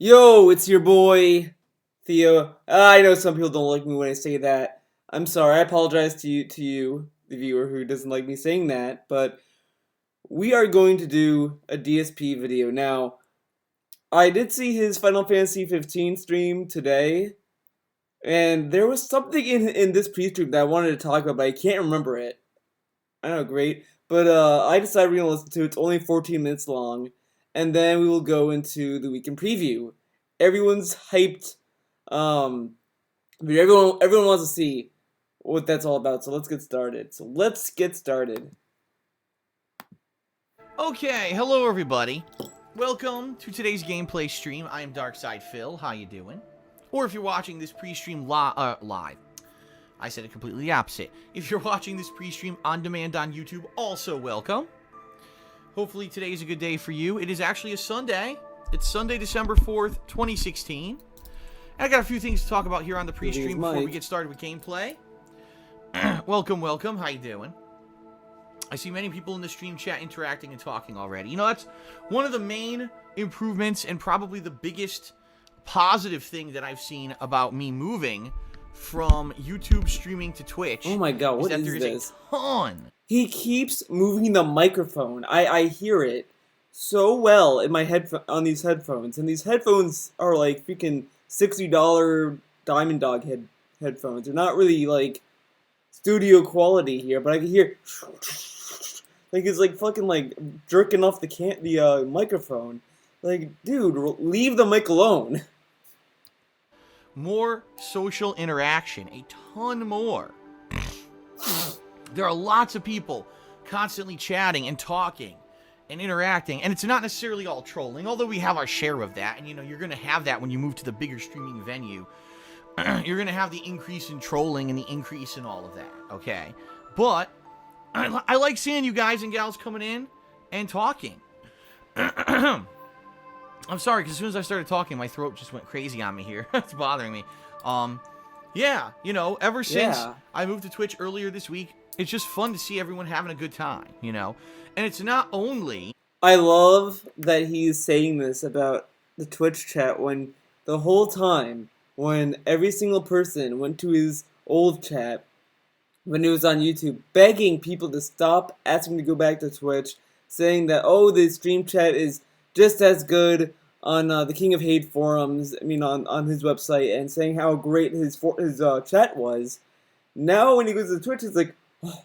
Yo, it's your boy, Theo. I know some people don't like me when I say that. I'm sorry. I apologize to you, the viewer who doesn't like me saying that. But we are going to do a DSP video now. I did see his Final Fantasy 15 stream today, and there was something in this pre-stream that I wanted to talk about, but I can't remember it. I know, great. But I decided we're gonna listen to it. It's only 14 minutes long, and then we will go into the weekend preview. Everyone's hyped. Um, but everyone wants to see what that's all about. So let's get started. Okay, hello everybody. Welcome to today's gameplay stream. I am Darkside Phil. How you doing? Or if you're watching this pre-stream live. I said it completely the opposite. If you're watching this pre-stream on demand on YouTube, also welcome. Hopefully today is a good day for you. It is actually a Sunday. It's Sunday, December 4th, 2016. And I got a few things to talk about here on the pre-stream before we get started with gameplay. Welcome. How you doing? I see many people in the stream chat interacting and talking already. You know, that's one of the main improvements and probably the biggest positive thing that I've seen about me moving from YouTube streaming to Twitch. Oh my god, what is there this? A ton. He keeps moving the microphone. I hear it so well in my on these headphones, and these headphones are like freaking $60 Diamond Dog headphones. They're not really like studio quality here, but I can hear like it's like fucking like jerking off the microphone. Like, dude, leave the mic alone. More social interaction, a ton more. There are lots of people constantly chatting and talking and interacting, and it's not necessarily all trolling, although we have our share of that, and you know, you're going to have that when you move to the bigger streaming venue. You're going to have the increase in trolling and the increase in all of that, okay? But I like seeing you guys and gals coming in and talking. I'm sorry, because as soon as I started talking, my throat just went crazy on me here. It's bothering me. Yeah, you know, ever since I moved to Twitch earlier this week, it's just fun to see everyone having a good time, you know? And it's not only... I love that he's saying this about the Twitch chat when the whole time, when every single person went to his old chat, when he was on YouTube, begging people to stop asking to go back to Twitch, saying that, oh, the stream chat is just as good on the King of Hate forums, on his website, and saying how great his chat was. Now when he goes to Twitch, it's like, oh,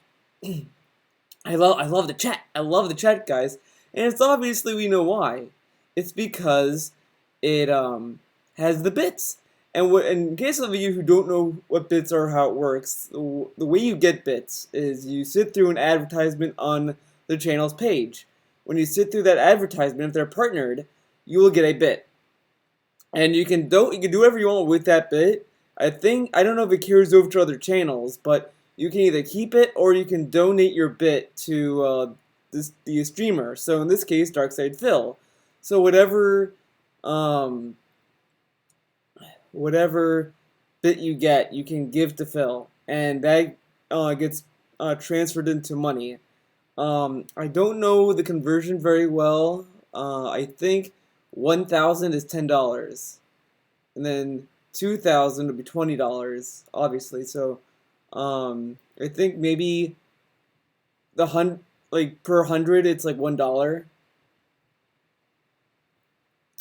I love the chat. I love the chat, guys. And it's obviously, we know why. It's because it has the bits. And in case of you who don't know what bits are, how it works, the way you get bits is you sit through an advertisement on the channel's page. When you sit through that advertisement, if they're partnered, you will get a bit. And you can do whatever you want with that bit. I don't know if it carries over to other channels, but you can either keep it or you can donate your bit to the streamer. So in this case, Darkside Phil. So whatever bit you get, you can give to Phil, and that gets transferred into money. I don't know the conversion very well. I think 1,000 is $10, and then 2,000 would be $20, obviously. So, I think maybe per 100 it's like $1.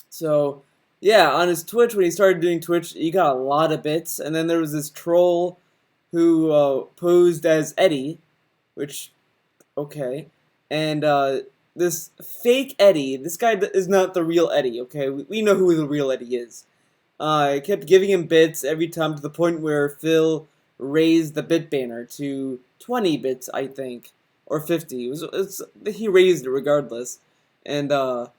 So, yeah, on his Twitch, when he started doing Twitch, he got a lot of bits, and then there was this troll who posed as Eddie, which, okay, and this fake Eddie, this guy is not the real Eddie, okay? We know who the real Eddie is. I kept giving him bits every time to the point where Phil raised the bit banner to 20 bits, I think, or 50. He raised it regardless. And a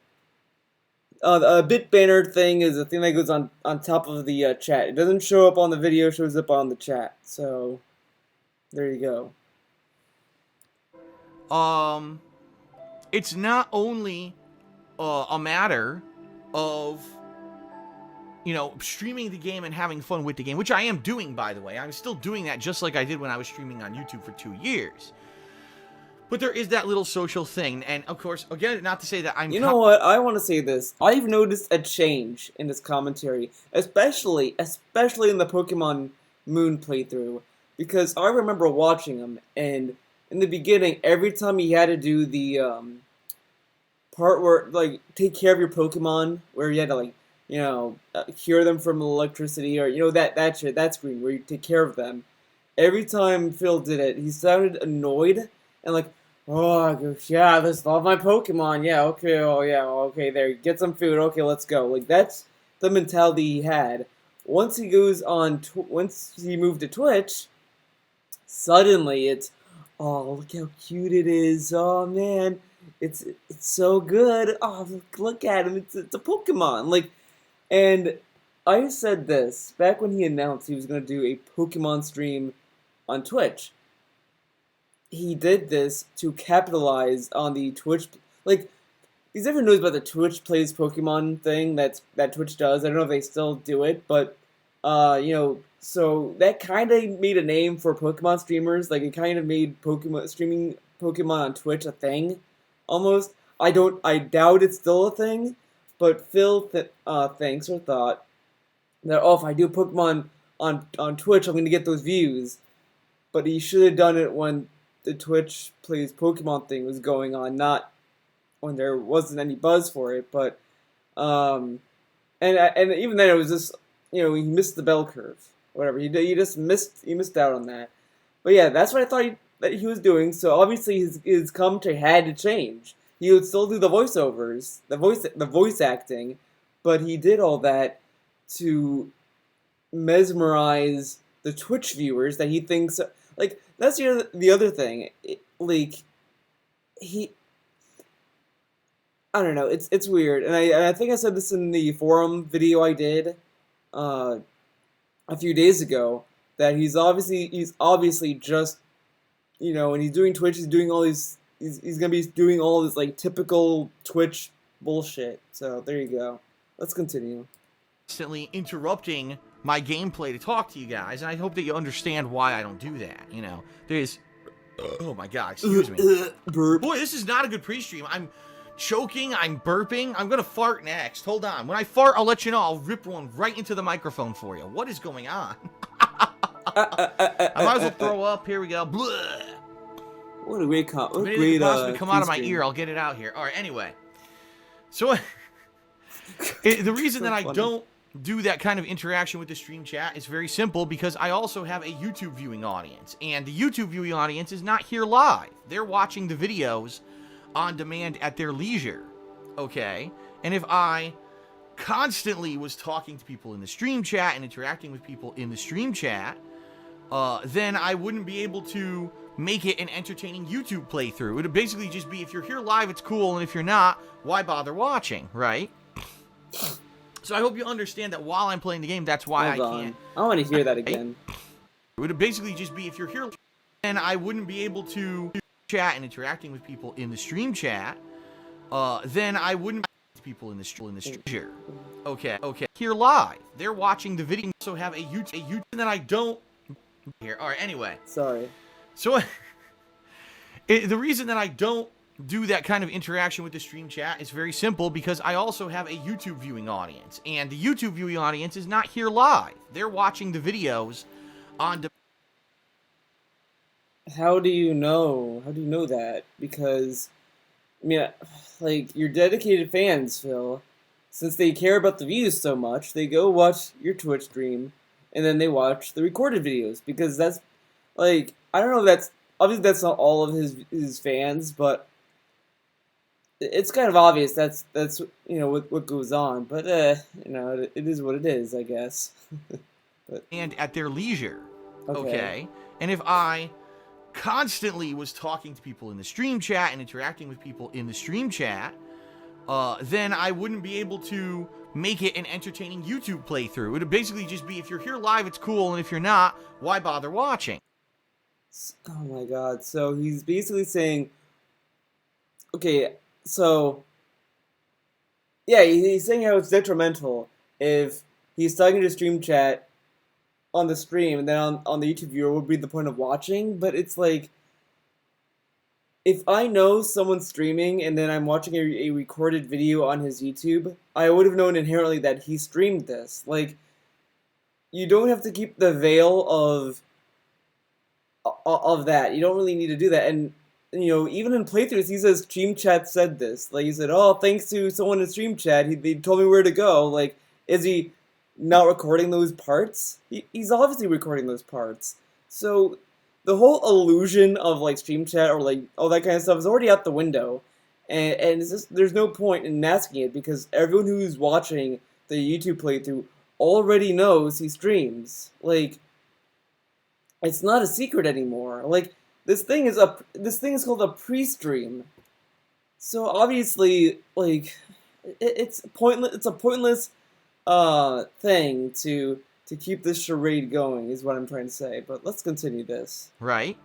bit banner thing is a thing that goes on top of the chat. It doesn't show up on the video, it shows up on the chat. So, there you go. It's not only a matter of, you know, streaming the game and having fun with the game, which I am doing, by the way. I'm still doing that just like I did when I was streaming on YouTube for 2 years. But there is that little social thing, and of course, again, not to say that I'm. You know what? I want to say this. I've noticed a change in his commentary, especially in the Pokemon Moon playthrough, because I remember watching him, and in the beginning, every time he had to do the part where like take care of your Pokemon, where you had to like cure them from electricity, or that shit, that screen where you take care of them. Every time Phil did it, he sounded annoyed and like, oh yeah, this all my Pokemon. Yeah, okay, oh yeah, okay, there, get some food. Okay, let's go. Like that's the mentality he had. Once he goes on, once he moved to Twitch, suddenly it's, oh look how cute it is. Oh man, it's so good. Oh look at him. It's a Pokemon. Like, and I said this back when he announced he was gonna do a Pokemon stream on Twitch. He did this to capitalize on the Twitch, like, he's ever knows about the Twitch plays Pokemon thing that Twitch does. I don't know if they still do it, but so that kind of made a name for Pokemon streamers. Like, it kind of made Pokemon streaming Pokemon on Twitch a thing, almost. I doubt it's still a thing, but Phil thinks or thought that, oh, if I do Pokemon on Twitch, I'm gonna get those views. But he should have done it when the Twitch plays Pokemon thing was going on, not when there wasn't any buzz for it. But and even then it was just he missed the bell curve, whatever. He just missed out on that. But yeah, that's what I thought that he was doing. So obviously his commentary had to change. He would still do the voiceovers, the voice acting, but he did all that to mesmerize the Twitch viewers that he thinks, like, that's the other thing. Like, I don't know. It's weird, and I think I said this in the forum video I did a few days ago, that he's obviously just when he's doing Twitch, he's doing all these. He's gonna be doing all this like typical Twitch bullshit. So there you go. Let's continue. Constantly interrupting my gameplay to talk to you guys, and I hope that you understand why I don't do that. There's, oh my god, excuse me. Boy, this is not a good pre-stream. I'm choking, I'm burping, I'm gonna fart next. Hold on. When I fart, I'll let you know. I'll rip one right into the microphone for you. What is going on? I might as well throw up. Here we go. Blah. What a great If anything could possibly come out of my ear, I'll get it out here. All right, anyway. So, the reason that I don't do that kind of interaction with the stream chat is very simple, because I also have a YouTube viewing audience, and the YouTube viewing audience is not here live. They're watching the videos on demand at their leisure, okay? And if I constantly was talking to people in the stream chat and interacting with people in the stream chat, then I wouldn't be able to make it an entertaining YouTube playthrough. It would basically just be, if you're here live, it's cool, and if you're not, why bother watching, right? So I hope you understand that while I'm playing the game, that's why I can't. I want to hear that again. It would basically just be, if you're here, and I wouldn't be able to chat and interacting with people in the stream chat, then I wouldn't people in the stream. Okay. Here live. They're watching the video. Also have a YouTube, and then I don't here. All right, anyway. Sorry. So the reason that I don't do that kind of interaction with the stream chat is very simple, because I also have a YouTube viewing audience, and the YouTube viewing audience is not here live. They're watching the videos on How do you know? How do you know that? Because, I mean, like, you're dedicated fans, Phil. Since they care about the views so much, they go watch your Twitch stream, and then they watch the recorded videos, because that's, like, I don't know if that's, obviously that's not all of his fans, but it's kind of obvious that's what goes on, but it is what it is, I guess. and at their leisure, okay? And if I constantly was talking to people in the stream chat and interacting with people in the stream chat, then I wouldn't be able to make it an entertaining YouTube playthrough. It would basically just be, if you're here live, it's cool, and if you're not, why bother watching? Oh my god, so he's basically saying, okay, so, yeah, he's saying how it's detrimental if he's talking to stream chat on the stream, and then on the YouTube viewer would be the point of watching, but it's like, if I know someone's streaming and then I'm watching a recorded video on his YouTube, I would have known inherently that he streamed this. Like, you don't have to keep the veil of that. You don't really need to do that. And even in playthroughs, he says Stream Chat said this. Like, he said, "Oh, thanks to someone in Stream Chat, they told me where to go." Like, is he not recording those parts? He's obviously recording those parts. So the whole illusion of like Stream Chat or like all that kind of stuff is already out the window. And it's just, there's no point in masking it because everyone who's watching the YouTube playthrough already knows he streams. Like, it's not a secret anymore. Like, this thing is called a pre-stream. So obviously, like, it's pointless. It's a pointless thing to keep this charade going, is what I'm trying to say. But let's continue this. Right.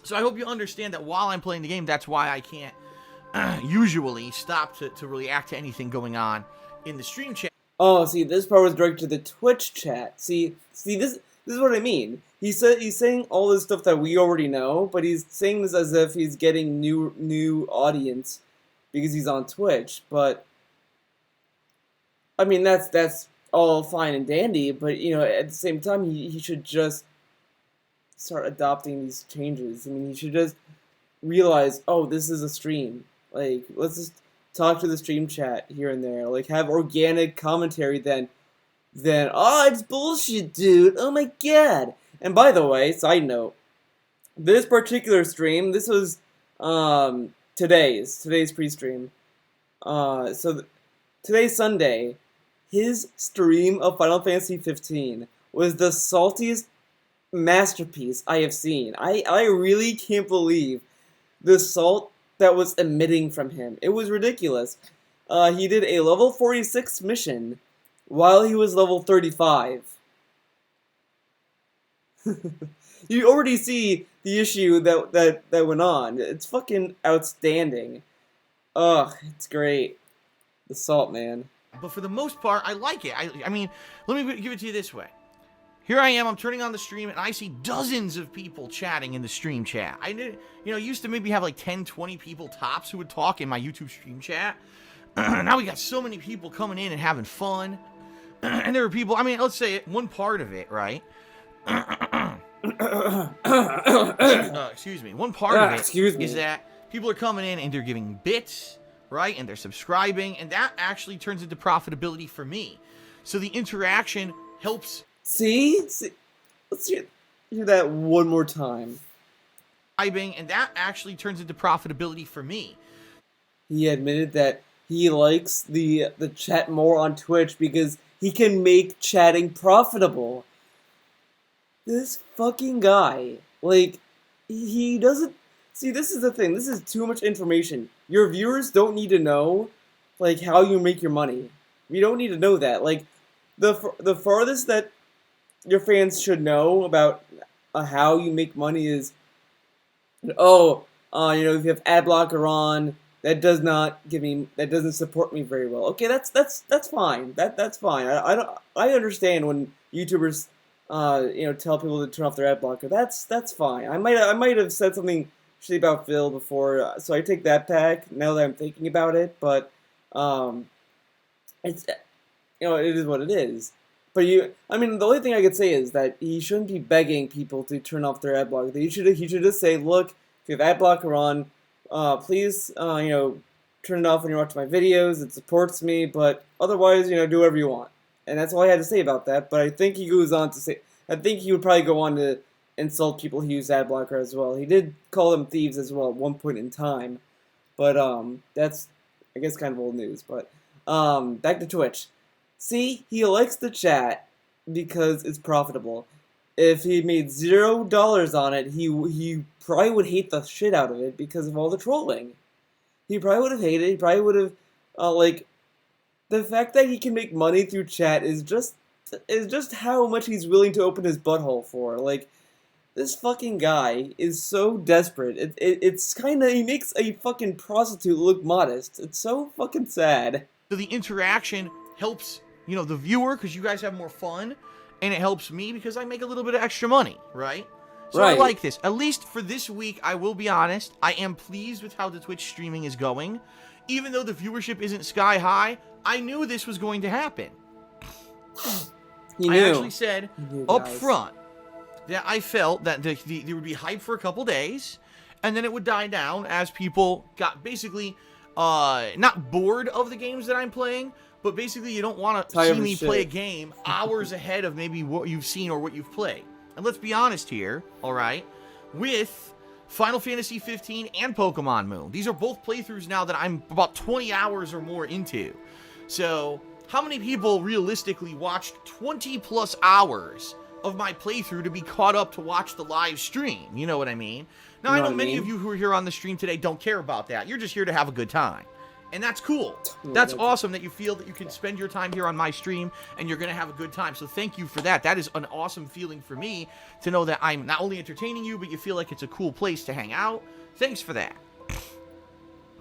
So I hope you understand that while I'm playing the game, that's why I can't usually stop to react to anything going on in the stream chat. Oh, see, this part was directed to the Twitch chat. See, this is what I mean. He's saying all this stuff that we already know, but he's saying this as if he's getting new audience because he's on Twitch. But I mean, that's all fine and dandy. But at the same time, he should just start adopting these changes. I mean, he should just realize, oh, this is a stream. Like, let's just talk to the stream chat here and there. Like, have organic commentary then, oh, it's bullshit, dude. Oh my god. And by the way, side note, this particular stream, this was today's pre-stream. Today's Sunday. His stream of Final Fantasy 15 was the saltiest masterpiece I have seen. I really can't believe the salt that was emitting from him. It was ridiculous. He did a level 46 mission while he was level 35. You already see the issue that went on. It's fucking outstanding. Ugh, it's great. The salt, man. But for the most part, I like it. I mean, let me give it to you this way. Here I am, I'm turning on the stream, and I see dozens of people chatting in the stream chat. I did, used to maybe have like 10, 20 people tops who would talk in my YouTube stream chat. Now we got so many people coming in and having fun. And there are people, I mean, let's say one part of it, right? Excuse me. One part of it is that people are coming in and they're giving bits, right? And they're subscribing, and that actually turns into profitability for me. So the interaction helps. See? Let's hear that one more time. And that actually turns into profitability for me. He admitted that he likes the chat more on Twitch because he can make chatting profitable. This fucking guy, like, he doesn't... See, this is the thing. This is too much information. Your viewers don't need to know, like, how you make your money. You don't need to know that. Like, the farthest that your fans should know about how you make money is, if you have ad blocker on, that doesn't support me very well. Okay, that's fine. That's fine. I understand when YouTubers tell people to turn off their ad blocker. That's fine. I might have said something shitty about Phil before, so I take that back now that I'm thinking about it. But it's it is what it is. But the only thing I could say is that he shouldn't be begging people to turn off their ad blocker. He should just say, look, if you have ad blocker on, please turn it off when you're watching my videos. It supports me, but otherwise, do whatever you want. And that's all I had to say about that. But I think he goes on to say, I think he would probably go on to insult people who use ad blocker as well. He did call them thieves as well at one point in time. But that's, I guess, kind of old news. But back to Twitch. See, he likes the chat because it's profitable. If he made $0 on it, he probably would hate the shit out of it because of all the trolling. He probably would have hated it. He probably would have, the fact that he can make money through chat is just how much he's willing to open his butthole for. Like, this fucking guy is so desperate. It's kind of, he makes a fucking prostitute look modest. It's so fucking sad. So the interaction helps, the viewer, because you guys have more fun, and it helps me because I make a little bit of extra money, right? So I Right. like this. At least for this week, I will be honest, I am pleased with how the Twitch streaming is going. Even though the viewership isn't sky high, I knew this was going to happen. You I knew. actually said You knew, up guys. front that I felt that there would be hype for a couple days, and then it would die down as people got basically not bored of the games that I'm playing, but basically you don't want to Tired see of me shit. play a game hours ahead of maybe what you've seen or what you've played. And let's be honest here, all right, with Final Fantasy 15 and Pokemon Moon. These are both playthroughs now that I'm about 20 hours or more into. So how many people realistically watched 20 plus hours of my playthrough to be caught up to watch the live stream? You know what I mean? Now, I know many of you who are here on the stream today don't care about that. You're just here to have a good time. And that's cool. That's awesome that you feel that you can spend your time here on my stream and you're going to have a good time. So thank you for that. That is an awesome feeling for me to know that I'm not only entertaining you, but you feel like it's a cool place to hang out. Thanks for that.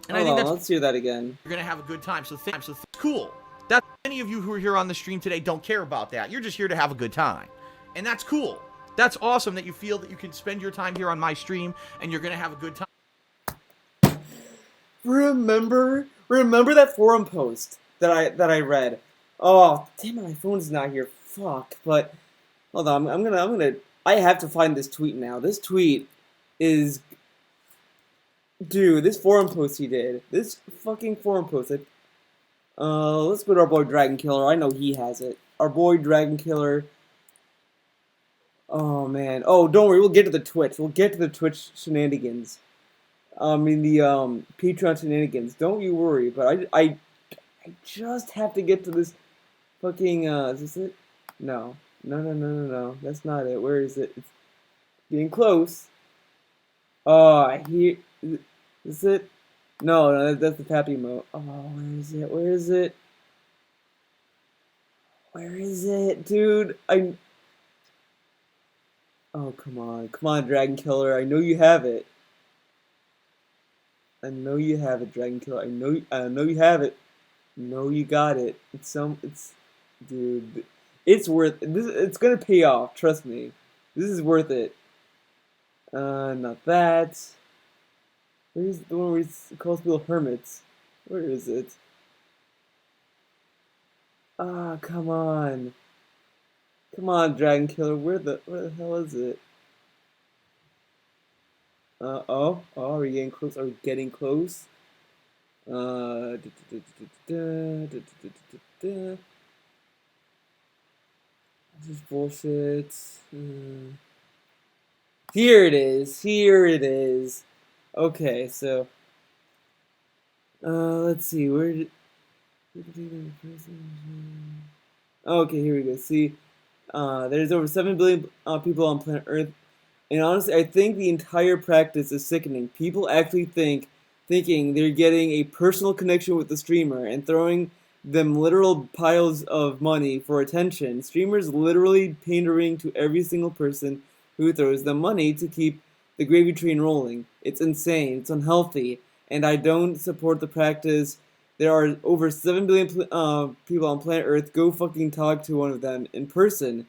And I think that's, let's hear that again. You're going to have a good time. So cool. That's many of you who are here on the stream today don't care about that. You're just here to have a good time. And that's cool. That's awesome that you feel that you can spend your time here on my stream and you're going to have a good time. Remember that forum post that I read. Oh, damn it, my phone's not here. Fuck. But hold on, I have to find this tweet now. This tweet is, dude, this forum post he did. This fucking forum post. Let's go to our boy Dragon Killer. I know he has it. Our boy Dragon Killer. Oh man. Oh, don't worry. We'll get to the Twitch. We'll get to the Twitch shenanigans. The Patreon shenanigans. Don't you worry. But I just have to get to this fucking. Is this it? No. No. That's not it. Where is it? It's getting close. Here. Is it? No, that's the tapping emote. Oh, where is it? Where is it? Where is it, dude? Oh, come on, Dragon Killer. I know you have it. I know you have it, Dragon Killer. I know you have it. No, you got it. Dude, it's worth it. It's gonna pay off. Trust me. This is worth it. Not that. Where's the one where he calls people hermits? Where is it? Ah, come on. Come on, Dragon Killer. Where the hell is it? Are we getting close? Are we getting close? This is bullshit. Here it is. Okay, so let's see. Okay, here we go. See, there's over 7 billion people on planet Earth, and honestly, I think the entire practice is sickening. People actually thinking they're getting a personal connection with the streamer and throwing them literal piles of money for attention. Streamers literally pandering to every single person who throws them money to keep the gravy train rolling. It's insane. It's unhealthy, and I don't support the practice. There are over 7 billion people on planet Earth. Go fucking talk to one of them in person.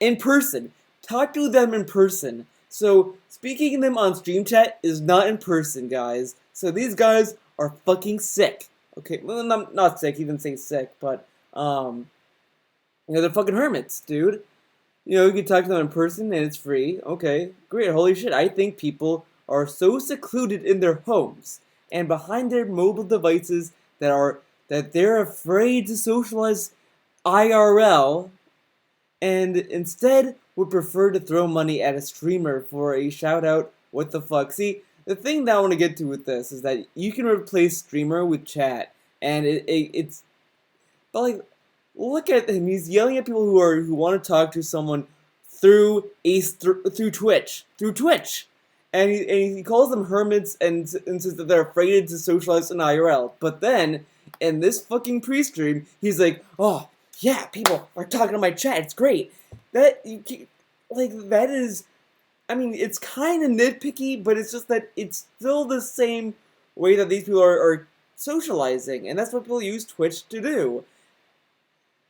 In person. Talk to them in person. So, speaking to them on stream chat is not in person, guys. So these guys are fucking sick. Okay, well, not sick. He didn't say sick, but, they're fucking hermits, dude. You can talk to them in person and it's free. Okay, great. Holy shit. I think people are so secluded in their homes and behind their mobile devices that they're afraid to socialize IRL and instead would prefer to throw money at a streamer for a shout out. What the fuck? See, the thing that I want to get to with this is that you can replace streamer with chat, and it's but like, look at him. He's yelling at people who want to talk to someone through Twitch, and he calls them hermits and says that they're afraid to socialize in IRL. But then in this fucking pre-stream, he's like, "Oh yeah, people are talking to my chat. It's great." That is. I mean, it's kind of nitpicky, but it's just that it's still the same way that these people are socializing, and that's what people use Twitch to do.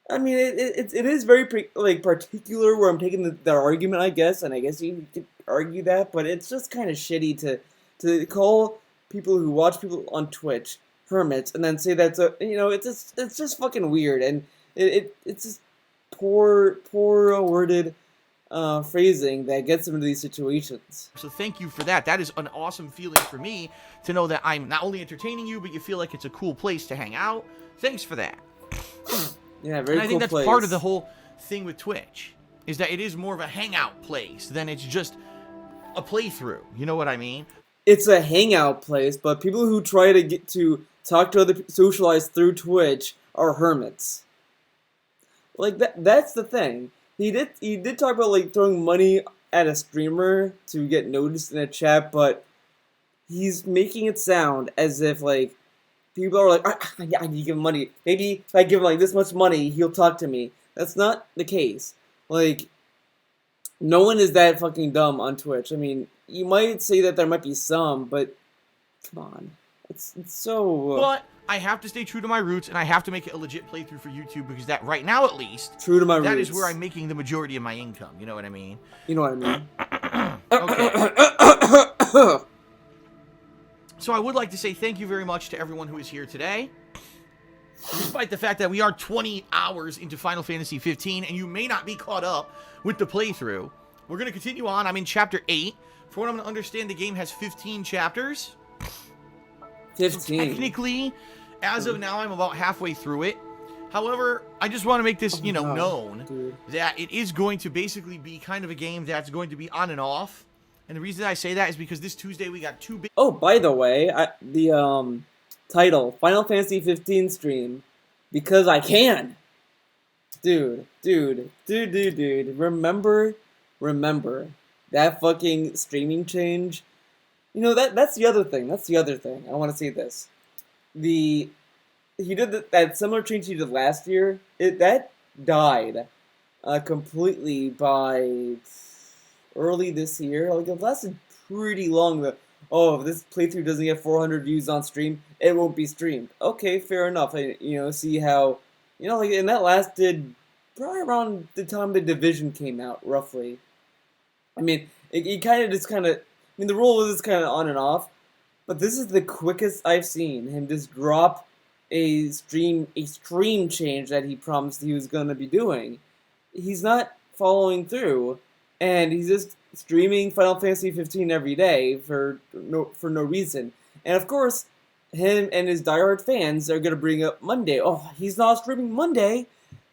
I mean, it is very like particular where I'm taking the argument, I guess, and I guess you could argue that, but it's just kind of shitty to call people who watch people on Twitch hermits and then say that's a it's just fucking weird, and it's just poor worded phrasing that gets them into these situations. So thank you for that. That is an awesome feeling for me to know that I'm not only entertaining you, but you feel like it's a cool place to hang out. Thanks for that. Yeah, very And I think cool that's place. part of the whole thing with Twitch, is that it is more of a hangout place than it's just a playthrough. You know what I mean? It's a hangout place, but people who try to get to talk to other socialize through Twitch are hermits. Like that's the thing. He did talk about like throwing money at a streamer to get noticed in a chat, but he's making it sound as if like people are like, I need to give him money. Maybe if I give him like this much money, he'll talk to me. That's not the case. Like, no one is that fucking dumb on Twitch. I mean, you might say that there might be some, but come on, it's so But I have to stay true to my roots, and I have to make it a legit playthrough for YouTube, because that, right now at least, true to my that roots. is where I'm making the majority of my income. You know what I mean? You know what I mean? Okay. So I would like to say thank you very much to everyone who is here today. Despite the fact that we are 20 hours into Final Fantasy 15, and you may not be caught up with the playthrough, we're going to continue on. I'm in Chapter 8. For what I'm going to understand, the game has 15 chapters. 15. So technically, as of now, I'm about halfway through it. However, I just want to make this, known dude. that it is going to basically be kind of a game that's going to be on and off. And the reason I say that is because this Tuesday we got 2 big... Oh, by the way, the title, Final Fantasy 15 stream, because I can. Dude. Remember that fucking streaming change? You know, that's the other thing. I want to say this. He did that similar change he did last year. That died completely by early this year. Like, it lasted pretty long. If this playthrough doesn't get 400 views on stream, it won't be streamed. Okay, fair enough. See how, and that lasted probably around the time the Division came out, roughly. I mean, the rule was kind of on and off, but this is the quickest I've seen him just drop a stream change that he promised he was going to be doing. He's not following through, and he's just streaming Final Fantasy 15 every day for no reason. And of course, him and his diehard fans are going to bring up Monday. Oh, he's not streaming Monday.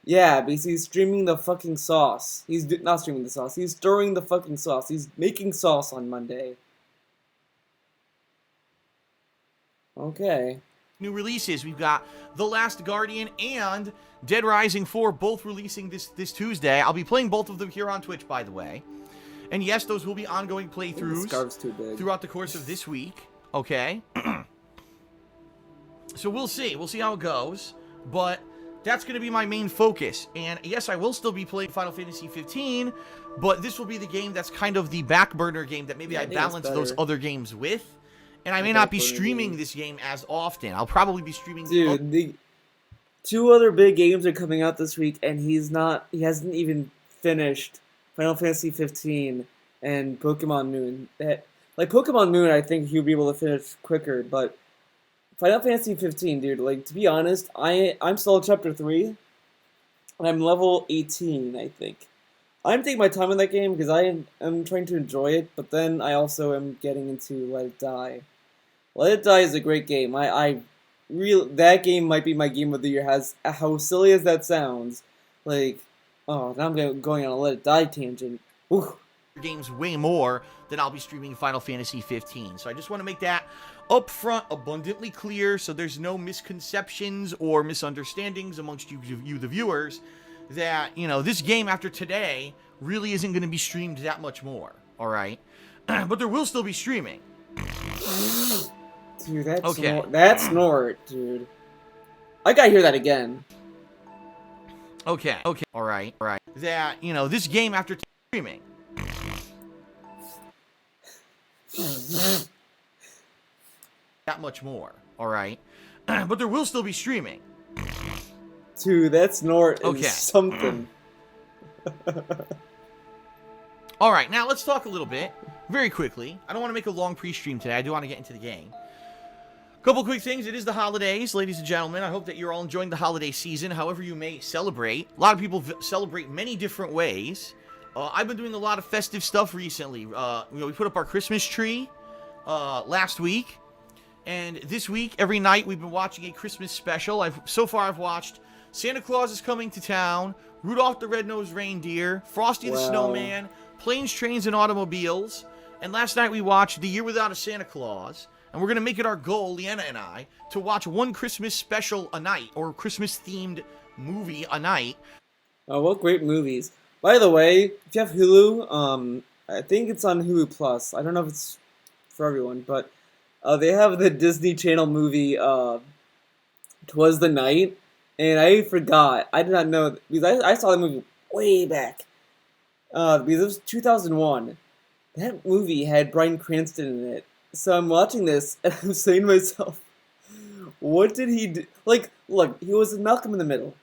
Yeah, because he's streaming the fucking sauce. He's not streaming the sauce. He's stirring the fucking sauce. He's making sauce on Monday. Okay. New releases. We've got The Last Guardian and Dead Rising 4 both releasing this Tuesday. I'll be playing both of them here on Twitch, by the way. And yes, those will be ongoing playthroughs throughout the course of this week. Okay? So we'll see. We'll see how it goes. But that's going to be my main focus. And yes, I will still be playing Final Fantasy 15, but this will be the game that's kind of the back burner game that maybe I balance those other games with. And I may not be streaming this game as often. I'll probably be streaming... Dude, the 2 other big games are coming out this week, and he hasn't even finished Final Fantasy 15 and Pokemon Moon. Pokemon Moon, I think he'll be able to finish quicker, but Final Fantasy 15, dude, like, to be honest, I'm still at Chapter 3, and I'm level 18, I think. I'm taking my time in that game because I am trying to enjoy it, but then I also am getting into Let It Die. Let It Die is a great game. That game might be my game of the year. How silly as that sounds. Now I'm going on a Let It Die tangent. Whew. Games way more than I'll be streaming Final Fantasy 15. So I just want to make that up front abundantly clear so there's no misconceptions or misunderstandings amongst you the viewers, that, this game after today really isn't going to be streamed that much more. All right? But there will still be streaming. Dude, that snort, dude. I gotta hear that again. Okay, all right. That, this game after streaming. That much more, all right? But there will still be streaming. Dude, that snort is Okay. something. All right, now let's talk a little bit, very quickly. I don't want to make a long pre-stream today. I do want to get into the game. Couple quick things. It is the holidays, ladies and gentlemen. I hope that you're all enjoying the holiday season, however you may celebrate. A lot of people celebrate many different ways. I've been doing a lot of festive stuff recently. We put up our Christmas tree last week. And this week, every night, we've been watching a Christmas special. So far, I've watched Santa Claus is Coming to Town, Rudolph the Red-Nosed Reindeer, Frosty the Snowman, Planes, Trains, and Automobiles. And last night, we watched The Year Without a Santa Claus. And we're going to make it our goal, Leanna and I, to watch one Christmas special a night, or Christmas-themed movie a night. Oh, what great movies. By the way, if you have Hulu, I think it's on Hulu Plus. I don't know if it's for everyone, but they have the Disney Channel movie, 'Twas the Night, and I forgot. I did not know, because I saw the movie way back, because it was 2001. That movie had Bryan Cranston in it. So I'm watching this, and I'm saying to myself, what did he do? Like, look, he was in Malcolm in the Middle.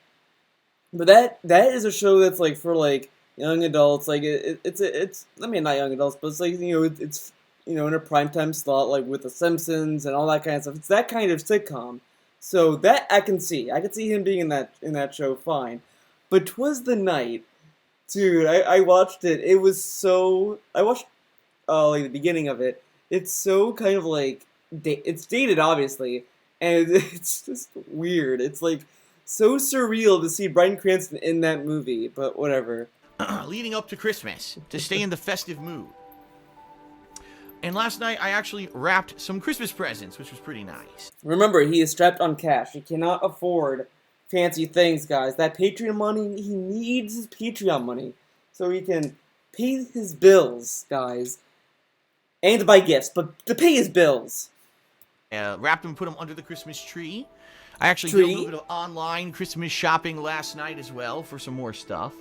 But that is a show that's, like, for, like, young adults. Like, it's I mean, not young adults, but it's, like, it's in a primetime slot, like, with The Simpsons and all that kind of stuff. It's that kind of sitcom. So that I can see. I can see him being in that show fine. But 'Twas the Night, dude, I watched it. It was so... I watched, like, the beginning of it. It's so kind of like, it's dated obviously, and it's just weird. It's like so surreal to see Bryan Cranston in that movie, but whatever. Leading up to Christmas, to stay in the festive mood. And last night, I actually wrapped some Christmas presents, which was pretty nice. Remember, he is strapped on cash. He cannot afford fancy things, guys. That Patreon money, he needs his Patreon money so he can pay his bills, guys. And to buy gifts, but to pay his bills. Wrapped them, put them under the Christmas tree. I actually did a little bit of online Christmas shopping last night as well for some more stuff.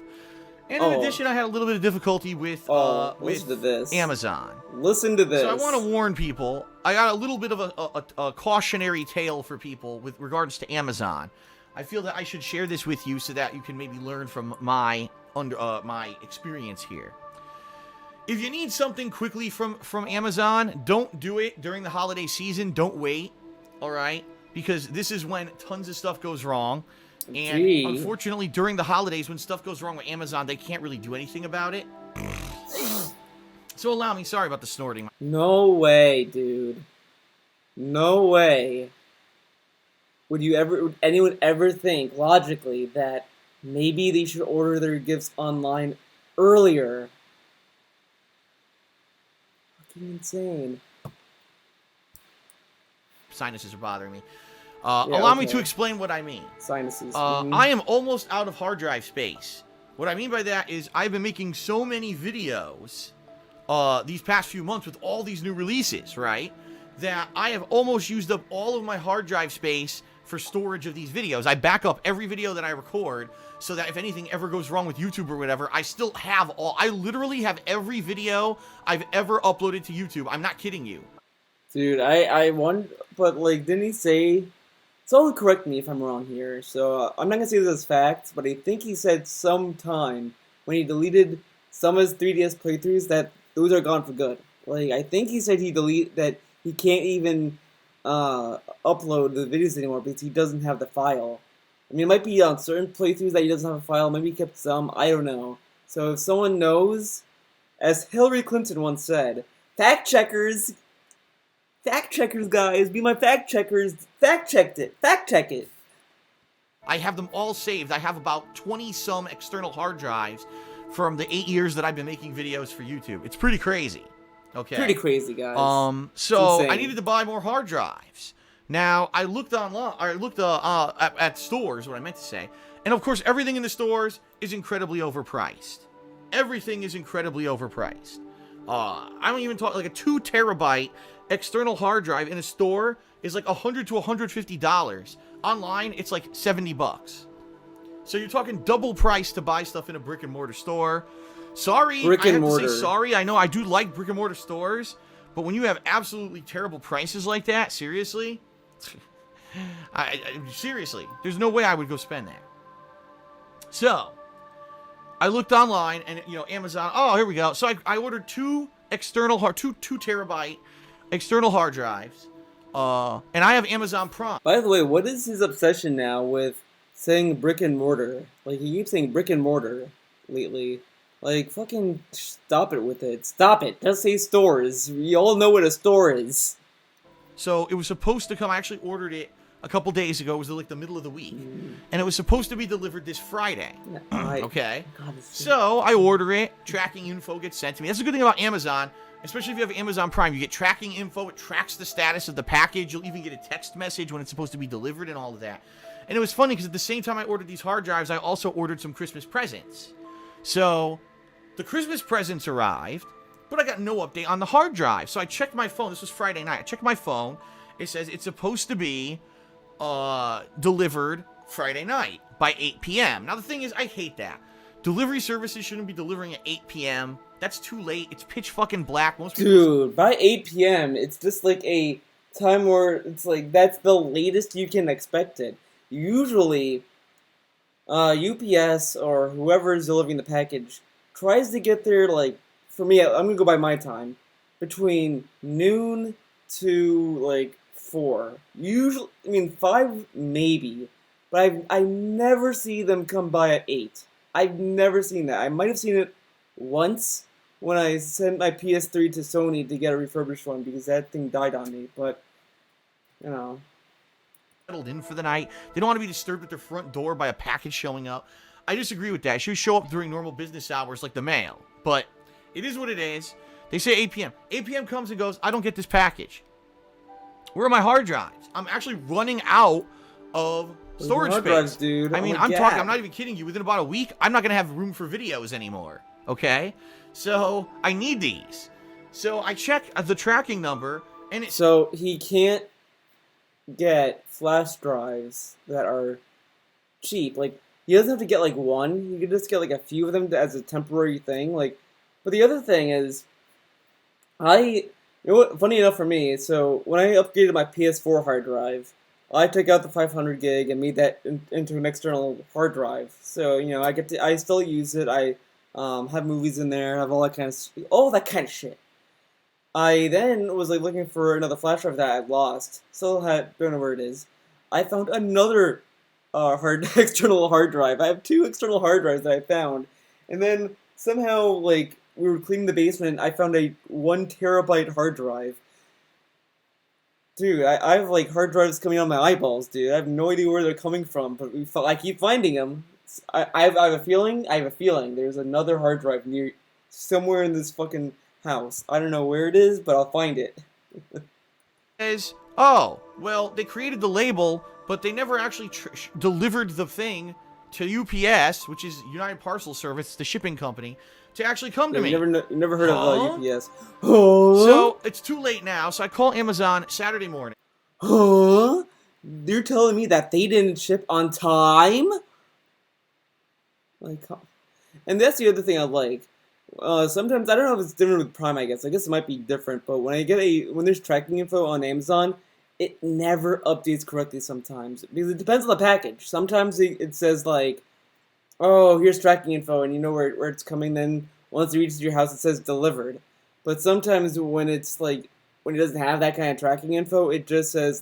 And in addition, I had a little bit of difficulty with Amazon. Listen to this. So I want to warn people. I got a little bit of a cautionary tale for people with regards to Amazon. I feel that I should share this with you so that you can maybe learn from my experience here. If you need something quickly from Amazon, don't do it during the holiday season. Don't wait, all right? Because this is when tons of stuff goes wrong. And unfortunately, during the holidays, when stuff goes wrong with Amazon, they can't really do anything about it. So allow me, sorry about the snorting. No way, dude. No way. Would anyone ever think, logically, that maybe they should order their gifts online earlier? Insane. Sinuses are bothering me. Allow me to explain what I mean. Sinuses. I am almost out of hard drive space. What I mean by that is I've been making so many videos these past few months with all these new releases, right? That I have almost used up all of my hard drive space for storage of these videos. I back up every video that I record so that if anything ever goes wrong with YouTube or whatever, I still have I literally have every video I've ever uploaded to YouTube. I'm not kidding you. Dude, I wonder, but like, didn't he say, someone correct me if I'm wrong here, so I'm not gonna say this as facts, but I think he said sometime when he deleted some of his 3DS playthroughs that those are gone for good. Like, I think he said that he can't even upload the videos anymore because he doesn't have the file. I mean, it might be on certain playthroughs that he doesn't have a file. Maybe he kept some. I don't know. So if someone knows, as Hillary Clinton once said, fact checkers, guys, be my fact checkers. Fact check it. I have them all saved. I have about 20-some external hard drives from the 8 years that I've been making videos for YouTube. It's pretty crazy. Okay. Pretty crazy, guys. So I needed to buy more hard drives. Now, I looked online, I looked at stores, what I meant to say, and of course, everything in the stores is incredibly overpriced. Everything is incredibly overpriced. I don't even talk, like a 2 terabyte external hard drive in a store is like $100 to $150. Online, it's like $70. So you're talking double price to buy stuff in a brick and mortar store. Sorry, I have to say sorry. I know I do like brick and mortar stores, but when you have absolutely terrible prices like that, seriously, seriously, there's no way I would go spend that. So I looked online, and Amazon. Oh, here we go. So I ordered two terabyte external hard drives, and I have Amazon Prime. By the way, what is his obsession now with saying brick and mortar? Like, he keeps saying brick and mortar lately. Like, fucking stop it with it. Stop it. Just say stores. We all know what a store is. So it was supposed to come. I actually ordered it a couple days ago. It was like the middle of the week, and it was supposed to be delivered this Friday. Okay. So I order it. Tracking info gets sent to me. That's the good thing about Amazon, especially if you have Amazon Prime. You get tracking info. It tracks the status of the package. You'll even get a text message when it's supposed to be delivered and all of that. And it was funny because at the same time I ordered these hard drives, I also ordered some Christmas presents. So the Christmas presents arrived, but I got no update on the hard drive. So I checked my phone. This was Friday night. I checked my phone. It says it's supposed to be delivered Friday night by 8 p.m. Now, the thing is, I hate that. Delivery services shouldn't be delivering at 8 p.m. That's too late. It's pitch fucking black. Dude, by 8 p.m., it's just like a time where it's like that's the latest you can expect it. Usually, UPS or whoever is delivering the package tries to get there, like, for me, I'm going to go by my time, between noon to, like, 4. Usually, 5 maybe, but I never see them come by at 8. I've never seen that. I might have seen it once when I sent my PS3 to Sony to get a refurbished one because that thing died on me, but, settled in for the night. They don't want to be disturbed at their front door by a package showing up. I disagree with that. It should show up during normal business hours like the mail, but it is what it is. They say 8 p.m. 8 p.m. comes and goes, I don't get this package. Where are my hard drives? I'm actually running out of storage space. Drives, dude. I'm not even kidding you. Within about a week, I'm not going to have room for videos anymore. Okay? So, I need these. So, I check the tracking number, and it's... So, he can't get flash drives that are cheap. Like, he doesn't have to get, like, one. He can just get, like, a few of them as a temporary thing. Like, but the other thing is, funny enough for me, so when I upgraded my PS4 hard drive, I took out the 500 gig and made that into an external hard drive. So, I still use it. I have movies in there, have all that kind of shit. I then was like looking for another flash drive that I lost. Still don't know where it is. I found another external hard drive. I have 2 external hard drives that I found, and then somehow we were cleaning the basement. I found a 1 terabyte hard drive. Dude, I have hard drives coming out of my eyeballs, dude. I have no idea where they're coming from, but I keep finding them. I have a feeling there's another hard drive somewhere in this fucking house. I don't know where it is, but I'll find it. They created the label, but they never actually delivered the thing to UPS, which is United Parcel Service, the shipping company, to actually come to me. You never heard of UPS. So, it's too late now, so I call Amazon Saturday morning. Huh? You're telling me that they didn't ship on time? And that's the other thing I like. Sometimes, I don't know if it's different with Prime, I guess. I guess it might be different, but when there's tracking info on Amazon, it never updates correctly sometimes. Because it depends on the package. Sometimes it says, here's tracking info, and you know where it's coming. Then once it reaches your house, it says delivered. But sometimes when it doesn't have that kind of tracking info, it just says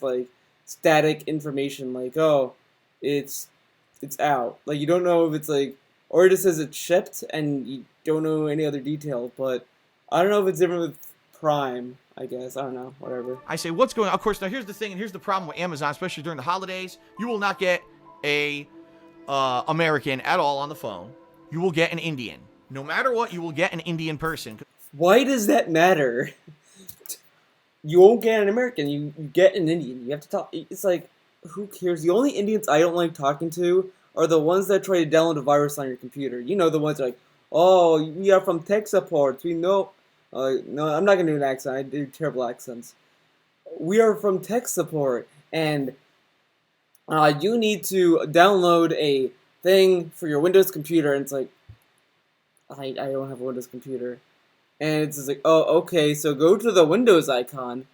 static information, it's out. You don't know if it's or it just says it's shipped, and you don't know any other detail. But I don't know if it's different with Prime. I guess. I don't know. Whatever. I say, what's going on? Of course, now here's the thing, and here's the problem with Amazon, especially during the holidays. You will not get a American at all on the phone. You will get an Indian. No matter what, you will get an Indian person. Why does that matter? You won't get an American. You get an Indian. You have to talk. It's who cares? The only Indians I don't like talking to are the ones that try to download a virus on your computer. The ones that are we are from tech support. We know. No, I'm not going to do an accent. I do terrible accents. We are from tech support, and you need to download a thing for your Windows computer. And it's I don't have a Windows computer. And it's just okay, so go to the Windows icon.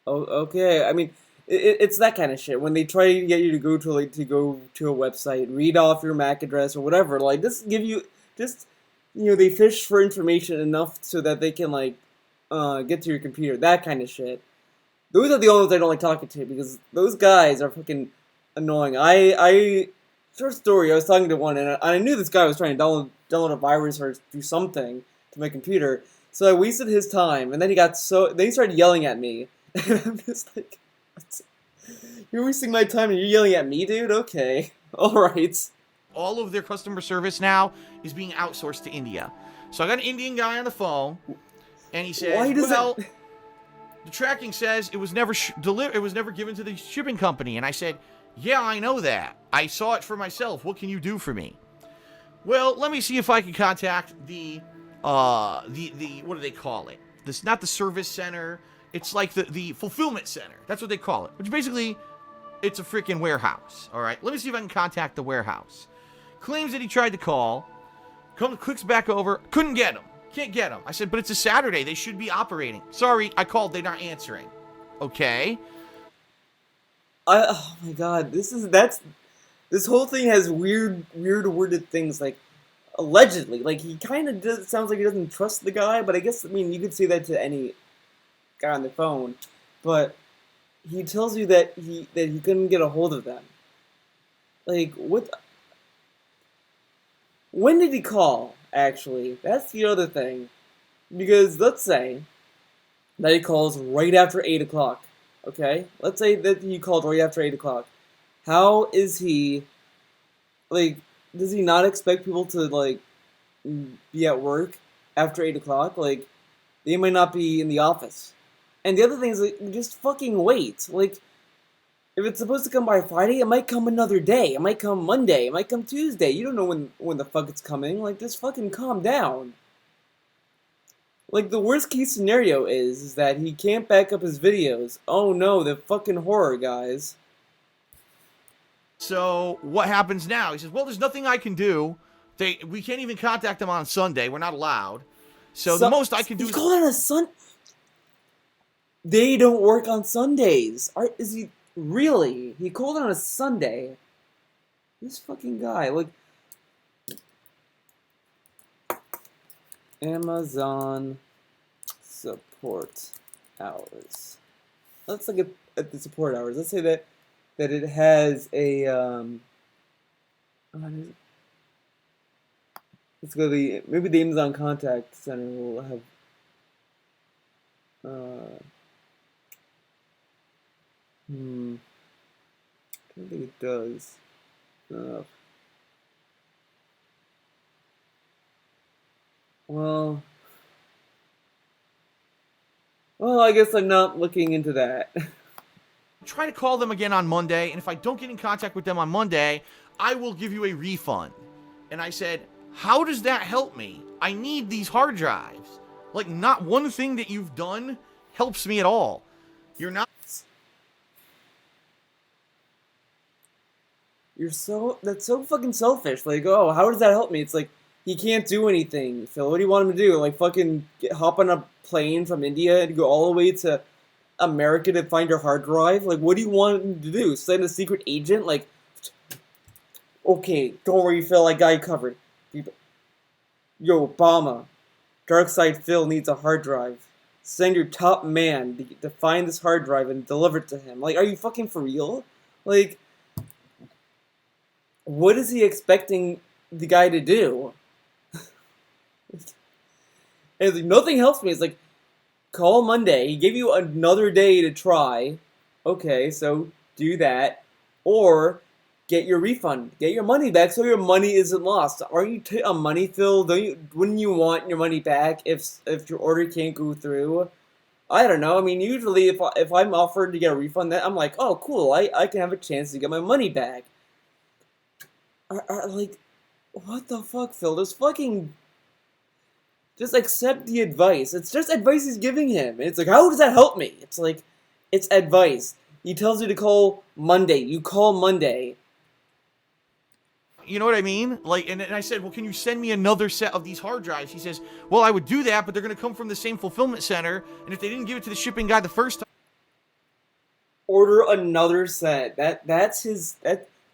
Oh, okay. it's that kind of shit. When they try to get you to go to a website, read off your MAC address or whatever, like this give you just they fish for information enough so that they can get to your computer. That kind of shit. Those are the only ones I don't like talking to because those guys are fucking annoying. Short story. I was talking to one and I knew this guy was trying to download a virus or do something to my computer. So I wasted his time, and then then he started yelling at me, and I'm just like, you're wasting my time and you're yelling at me, dude? Okay. Alright. All of their customer service now is being outsourced to India. So I got an Indian guy on the phone, and he said, the tracking says it was never it was never given to the shipping company. And I said, yeah, I know that. I saw it for myself. What can you do for me? Well, let me see if I can contact the what do they call it? This, not the service center. It's like the fulfillment center. That's what they call it. Which basically, it's a freaking warehouse. All right. Let me see if I can contact the warehouse. Claims that he tried to call. Clicks back over. Couldn't get him. Can't get him. I said, but it's a Saturday. They should be operating. Sorry, I called. They're not answering. Okay. Oh my god. This whole thing has weird worded things like allegedly. Like he kind of sounds like he doesn't trust the guy, but I guess you could say that to any guy on the phone. But he tells you that he couldn't get a hold of them. Like what? When did he call? Actually, that's the other thing. Because let's say that he calls right after 8 o'clock. Okay, let's say that he called right after 8 o'clock. How is he? Like, does he not expect people to be at work after 8 o'clock? Like, they might not be in the office. And the other thing is, just fucking wait. Like, if it's supposed to come by Friday, it might come another day. It might come Monday. It might come Tuesday. You don't know when the fuck it's coming. Like, just fucking calm down. Like, the worst case scenario is that he can't back up his videos. Oh no, the fucking horror, guys. So, what happens now? He says, well, there's nothing I can do. We can't even contact them on Sunday. We're not allowed. So the most I can do is... call on a They don't work on Sundays. Is he... Really? He called on a Sunday? This fucking guy, like... Amazon support hours. Let's look at the support hours. Let's say that it has a let's go to maybe the Amazon contact center will have I don't think it does. Well, I guess I'm not looking into that. Try to call them again on Monday, and if I don't get in contact with them on Monday, I will give you a refund. And I said, how does that help me? I need these hard drives. Like, not one thing that you've done helps me at all. You're not... That's so fucking selfish. Like, oh, how does that help me? It's like, he can't do anything, Phil. What do you want him to do? Like, fucking hop on a plane from India and go all the way to America to find your hard drive? Like, what do you want him to do? Send a secret agent? Like, okay, don't worry, Phil. I got you covered. Yo, Obama. Darkside Phil needs a hard drive. Send your top man to find this hard drive and deliver it to him. Like, are you fucking for real? Like, what is he expecting the guy to do? And like, nothing helps me. It's like, call Monday. He gave you another day to try. Okay, so do that. Or get your refund. Get your money back so your money isn't lost. Aren't you a money, Phil? Wouldn't you want your money back if your order can't go through? I don't know. I mean, usually if I'm offered to get a refund, I'm like, oh, cool. I can have a chance to get my money back. Like, what the fuck, Phil? Just accept the advice. It's just advice he's giving him. And it's like, how does that help me? It's like, it's advice. He tells you to call Monday. You call Monday. You know what I mean? Like, and I said, well, can you send me another set of these hard drives? He says, well, I would do that, but they're going to come from the same fulfillment center. And if they didn't give it to the shipping guy the first time... order another set. That's his.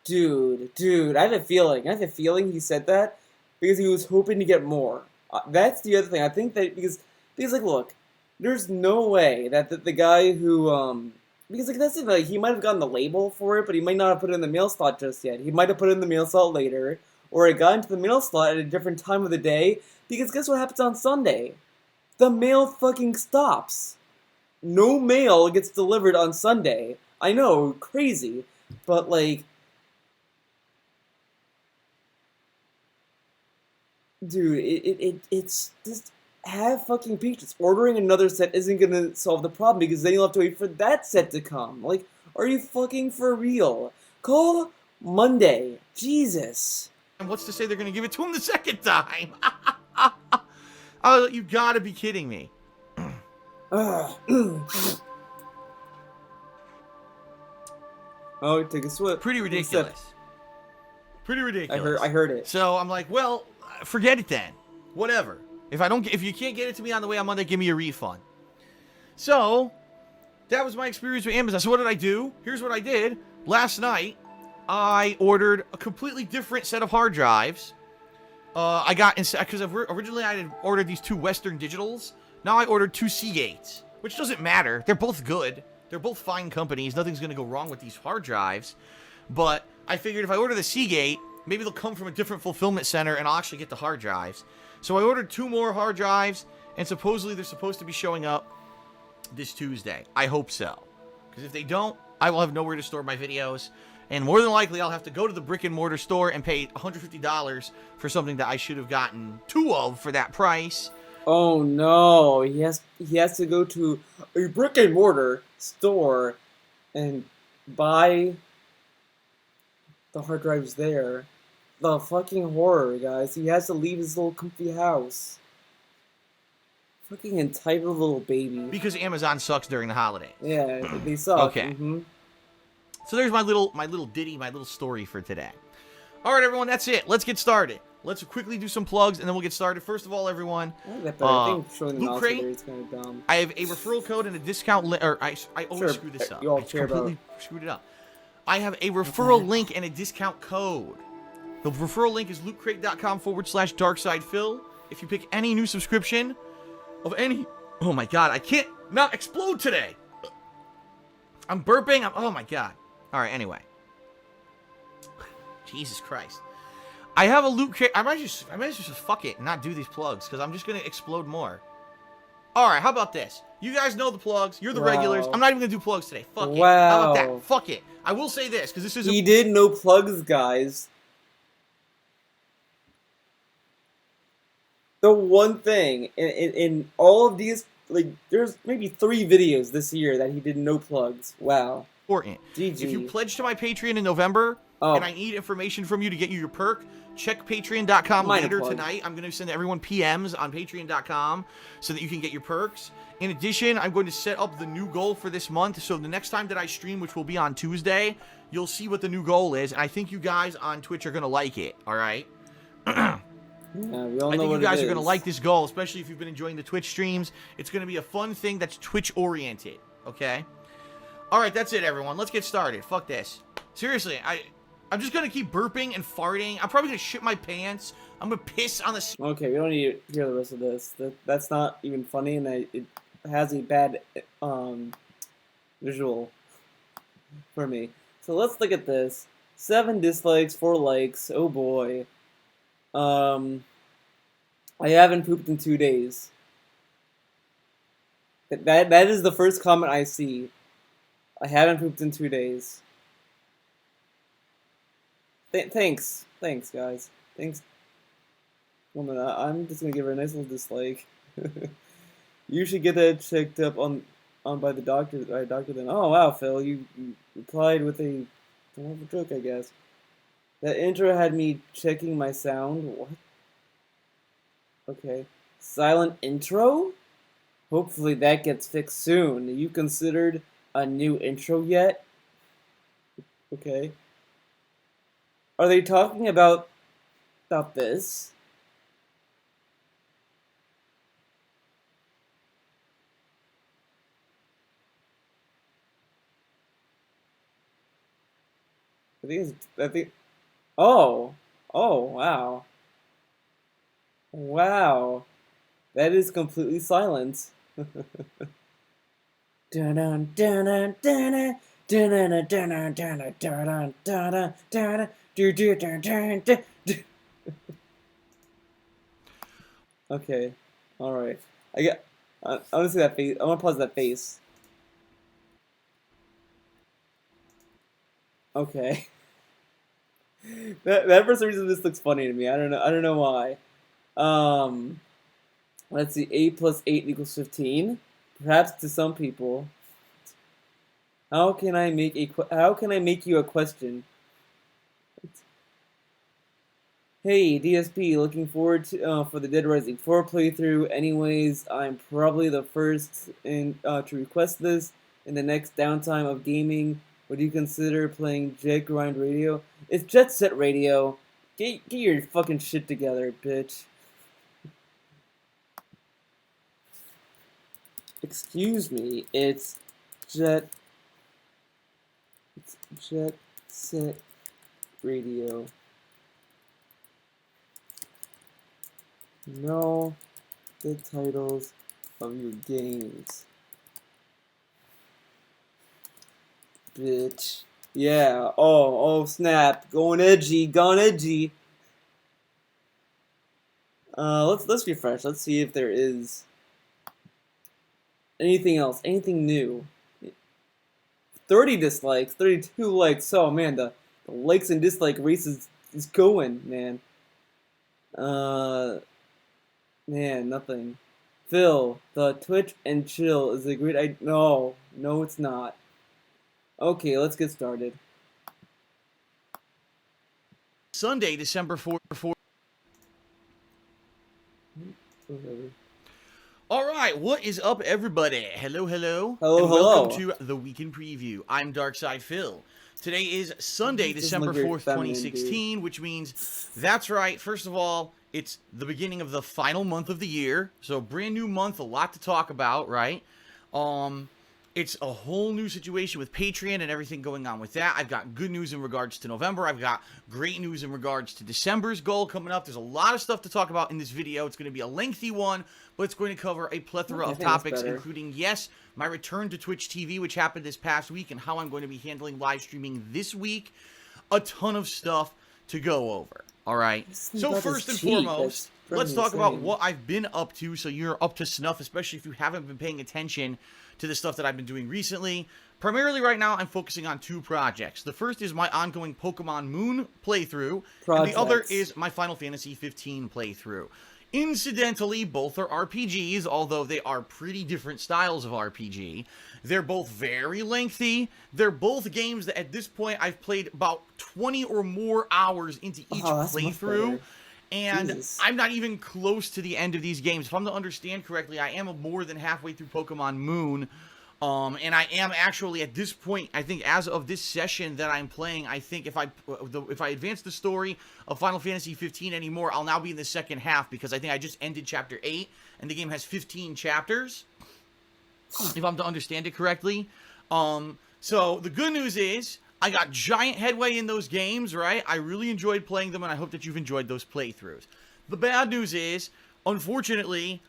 Dude. I have a feeling he said that because he was hoping to get more. That's the other thing. I think that because like, look, there's no way that the guy who because like that's the thing, like he might have gotten the label for it, but he might not have put it in the mail slot just yet. He might have put it in the mail slot later, or it got into the mail slot at a different time of the day. Because guess what happens on Sunday? The mail fucking stops. No mail gets delivered on Sunday. I know, crazy, but like, dude, it's just have fucking patience. Ordering another set isn't gonna solve the problem because then you'll have to wait for that set to come. Like, are you fucking for real? Call Monday. Jesus. And what's to say they're going to give it to him the second time? Oh, you gotta be kidding me. Oh, take a swip. Pretty ridiculous. Pretty ridiculous. I heard it. So I'm like, well, forget it then. Whatever. If you can't get it to me on the way on Monday, give me a refund. So that was my experience with Amazon. So what did I do? Here's what I did. Last night, I ordered a completely different set of hard drives. I got, because originally I had ordered these 2 Western Digitals. Now I ordered 2 Seagates, which doesn't matter. They're both good. They're both fine companies. Nothing's going to go wrong with these hard drives. But I figured if I order the Seagate, maybe they'll come from a different fulfillment center and I'll actually get the hard drives. So I ordered 2 more hard drives, and supposedly they're supposed to be showing up this Tuesday. I hope so. Because if they don't, I will have nowhere to store my videos. And more than likely, I'll have to go to the brick and mortar store and pay $150 for something that I should have gotten 2 of for that price. Oh no, he has to go to a brick and mortar store and buy the hard drives there. The fucking horror, guys. He has to leave his little comfy house. Fucking entitled little baby. Because Amazon sucks during the holidays. Yeah, they suck. Okay. Mm-hmm. So there's my little ditty, my little story for today. All right, everyone, that's it. Let's get started. Let's quickly do some plugs, and then we'll get started. First of all, everyone, I think showing the Loot Crate, is kind of dumb. I have a referral code and a discount link. Or I always screw this up. I completely screwed it up. I have a referral link and a discount code. The referral link is lootcrate.com/darksidephil. If you pick any new subscription of any... Oh, my God. I can't not explode today. I'm burping. Oh, my God. All right, anyway. Jesus Christ. I have a loot crate. I might just fuck it and not do these plugs because I'm just going to explode more. All right, how about this? You guys know the plugs. You're the regulars. I'm not even going to do plugs today. Fuck it. How about that? Fuck it. I will say this because this is... He did no plugs, guys. The one thing in all of these, like, there's maybe 3 videos this year that he did no plugs. Wow. Important. GG. If you pledge to my Patreon in November and I need information from you to get you your perk, check patreon.com later tonight. I'm going to send everyone PMs on patreon.com so that you can get your perks. In addition, I'm going to set up the new goal for this month. So the next time that I stream, which will be on Tuesday, you'll see what the new goal is. And I think you guys on Twitch are going to like it. All right? Yeah, we all know I think what you guys it are going to is. like this goal, especially if you've been enjoying the Twitch streams. It's going to be a fun thing that's Twitch-oriented, okay? All right, that's it, everyone. Let's get started. Fuck this. Seriously, I'm just going to keep burping and farting. I'm probably going to shit my pants. I'm going to piss on the... Okay, we don't need to hear the rest of this. That's not even funny, and it has a bad visual for me. So let's look at this. 7 dislikes, 4 likes. Oh, boy. I haven't pooped in 2 days. That is the first comment I see. I haven't pooped in 2 days. Thanks, guys. Thanks. Woman, I'm just gonna give her a nice little dislike. You should get that checked up on by the doctor. Then. Oh wow, Phil, you replied with a joke, I guess. That intro had me checking my sound. What? Okay. Silent intro? Hopefully that gets fixed soon. You considered a new intro yet? Okay. Are they talking about this? I think. Oh, oh, wow, wow. That is completely silent. Dun dun dun dun dun dun dun dun dun dun dun dun dun dun. Okay, all right. I get. I want to see that face. I want to pause that face. Okay. That for some reason this looks funny to me. I don't know. I don't know why. Um, let's see. 8 + 8 = 15. Perhaps to some people. How can I make you a question? Hey, DSP, looking forward to for the Dead Rising 4 playthrough. Anyways, I'm probably the first to request this in the next downtime of gaming. Would you consider playing Jet Grind Radio? It's Jet Set Radio. Get your fucking shit together, bitch. Excuse me, Jet it's Jet Set Radio. Know the titles of your games, bitch. Yeah. Oh, snap. Going edgy. Gone edgy. Let's refresh. Let's see if there is anything else. Anything new. 30 dislikes. 32 likes. Oh man, the likes and dislike race is going, man. Uh, man, nothing. Phil, the Twitch and chill is a great idea. No, no, it's not. Okay, let's get started. Sunday, December 4th. Whatever. All right, what is up, everybody? Hello, hello. Hello, and hello. welcome to the Weekend Preview. I'm Darkside Phil. Today is Sunday, December 4th, 2016, which means, that's right, first of all, it's the beginning of the final month of the year. So, brand new month, a lot to talk about, right? It's a whole new situation with Patreon and everything going on with that. I've got good news in regards to November. I've got great news in regards to December's goal coming up. There's a lot of stuff to talk about in this video. It's going to be a lengthy one, but it's going to cover a plethora of topics, including, yes, my return to Twitch TV, which happened this past week, and how I'm going to be handling live streaming this week. A ton of stuff to go over. All right. So first and foremost, let's talk about what I've been up to so you're up to snuff, especially if you haven't been paying attention to the stuff that I've been doing recently. Primarily right now, I'm focusing on two projects. The first is my ongoing Pokemon Moon playthrough, and the other is my Final Fantasy 15 playthrough. Incidentally, both are RPGs, although they are pretty different styles of RPG. They're both very lengthy. They're both games that at this point I've played about 20 or more hours into each playthrough. And Jesus. I'm not even close to the end of these games. If I'm to understand correctly, I am more than halfway through Pokemon Moon. And I am actually at this point, I think as of this session that I'm playing, I think if I advance the story of Final Fantasy 15 anymore, I'll now be in the second half because I think I just ended chapter 8 and the game has 15 chapters, if I'm to understand it correctly. So the good news is I got giant headway in those games, right? I really enjoyed playing them and I hope that you've enjoyed those playthroughs. The bad news is, unfortunately,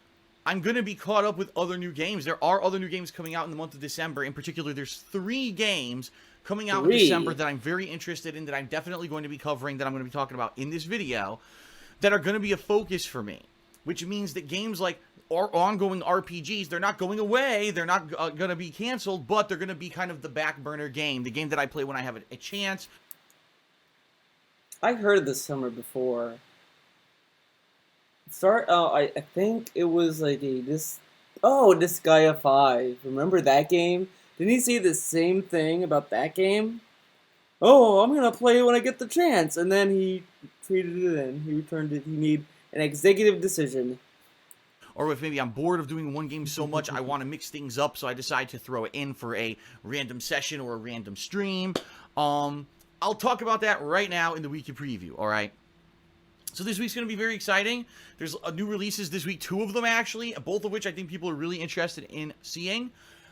I'm going to be caught up with other new games. There are other new games coming out in the month of December. In particular, there's 3 games coming out in December that I'm very interested in, that I'm definitely going to be covering, that I'm going to be talking about in this video, that are going to be a focus for me. Which means that games like our ongoing RPGs, they're not going away, they're not going to be canceled, but they're going to be kind of the back burner game, the game that I play when I have a chance. I heard this summer before. I think it was like Disgaea 5. Remember that game? Didn't he say the same thing about that game? Oh, I'm gonna play it when I get the chance, and then he traded it in. He returned it. He made an executive decision. Or if maybe I'm bored of doing one game so much, I want to mix things up, so I decide to throw it in for a random session or a random stream. I'll talk about that right now in the weekly preview, alright? So this week's going to be very exciting. There's new releases this week, 2 of them actually, both of which I think people are really interested in seeing.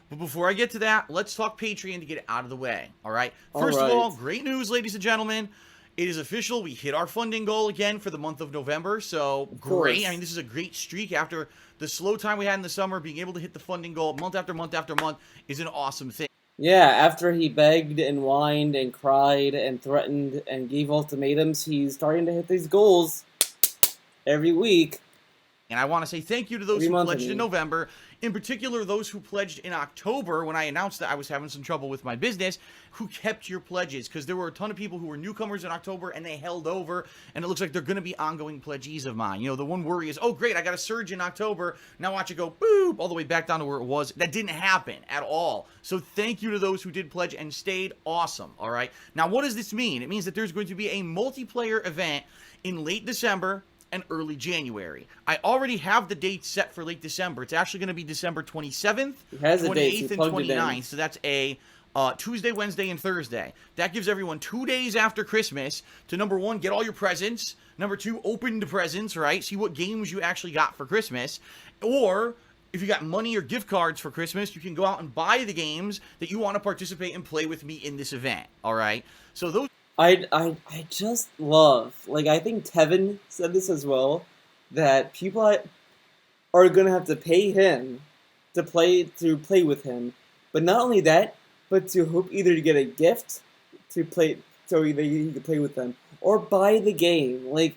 But before I get to that, let's talk Patreon to get it out of the way. All right. All First right. of all, great news, ladies and gentlemen. It is official. We hit our funding goal again for the month of November. So great. I mean, this is a great streak after the slow time we had in the summer. Being able to hit the funding goal month after month after month is an awesome thing. Yeah, after he begged and whined and cried and threatened and gave ultimatums, he's starting to hit these goals every week. And I want to say thank you to those Every who month, pledged in November. In particular, those who pledged in October when I announced that I was having some trouble with my business, who kept your pledges. Because there were a ton of people who were newcomers in October and they held over. And it looks like they're going to be ongoing pledgees of mine. You know, the one worry is, oh, great, I got a surge in October. Now watch it go boop all the way back down to where it was. That didn't happen at all. So thank you to those who did pledge and stayed awesome. All right. Now, what does this mean? It means that there's going to be a multiplayer event in late December and early January. I already have the date set for late December. It's actually going to be December 27th, 28th, and 29th. So that's a Tuesday, Wednesday, and Thursday. That gives everyone 2 days after Christmas to, number one, get all your presents. Number two, open the presents, right? See what games you actually got for Christmas. Or if you got money or gift cards for Christmas, you can go out and buy the games that you want to participate and play with me in this event, all right? So those... I just love, like, I think Tevin said this as well, that people are gonna have to pay him to play with him, but not only that, but to hope either to get a gift to play, so either he can play with them, or buy the game. Like,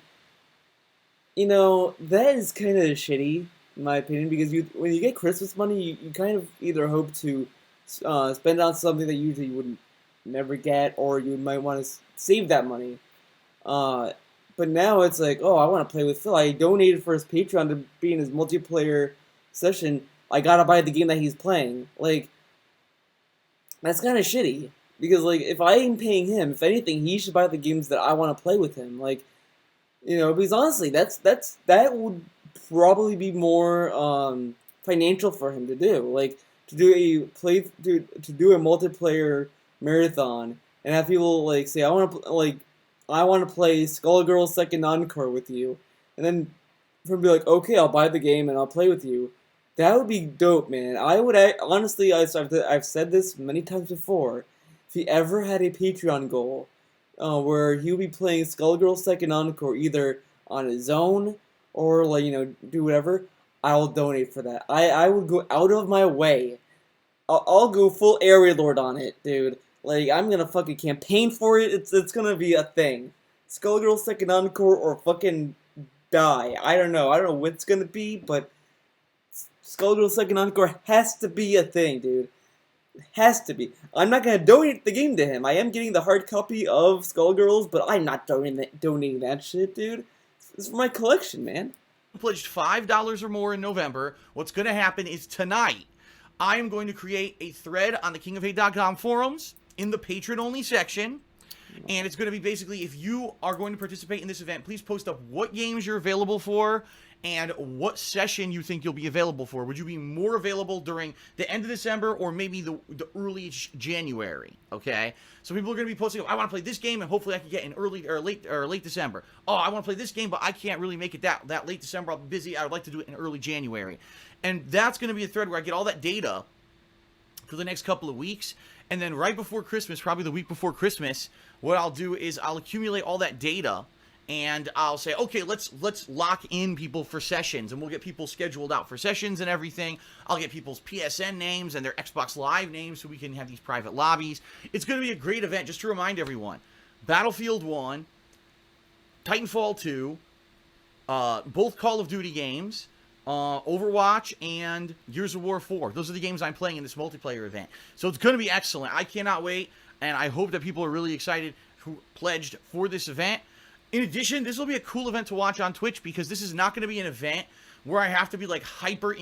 you know, that is kind of shitty, in my opinion, because when you get Christmas money, you kind of either hope to spend on something that usually you wouldn't never get, or you might want to save that money. But now it's like, oh, I want to play with Phil. I donated for his Patreon to be in his multiplayer session. I gotta buy the game that he's playing. Like, that's kind of shitty. Because, like, if I am paying him, if anything, he should buy the games that I want to play with him. Like, you know, because honestly, that would probably be more financial for him to do. Like, to do a multiplayer marathon and have people like say, I want to play Skullgirls Second Encore with you, and then for him to be like, okay, I'll buy the game and I'll play with you. That would be dope, man. Honestly, I've said this many times before. If he ever had a Patreon goal, where he would be playing Skullgirls Second Encore either on his own or, like, you know, do whatever, I will donate for that. I would go out of my way. I'll go full area lord on it, dude. Like, I'm gonna fucking campaign for it. It's gonna be a thing. Skullgirls Second Encore or fucking die. I don't know what it's gonna be, but Skullgirls Second Encore has to be a thing, dude. It has to be. I'm not gonna donate the game to him. I am getting the hard copy of Skullgirls, but I'm not donating that shit, dude. It's for my collection, man. Pledged $5 or more in November. What's going to happen is tonight, I am going to create a thread on the KingofHate.com forums in the patron-only section. And it's going to be basically, if you are going to participate in this event, please post up what games you're available for and what session you think you'll be available for. Would you be more available during the end of December or maybe the early January? Okay, so people are going to be posting, I want to play this game and hopefully I can get in early or late December. Oh, I want to play this game, but I can't really make it that late December. I'm busy. I would like to do it in early January. And that's going to be a thread where I get all that data for the next couple of weeks. And then right before Christmas, probably the week before Christmas, what I'll do is I'll accumulate all that data and I'll say, okay, let's lock in people for sessions, and we'll get people scheduled out for sessions and everything. I'll get people's PSN names and their Xbox Live names so we can have these private lobbies. It's going to be a great event. Just to remind everyone, Battlefield 1, Titanfall 2, both Call of Duty games, Overwatch, and Gears of War 4. Those are the games I'm playing in this multiplayer event. So it's going to be excellent. I cannot wait, and I hope that people are really excited who pledged for this event. In addition, this will be a cool event to watch on Twitch because this is not going to be an event where I have to be like hyper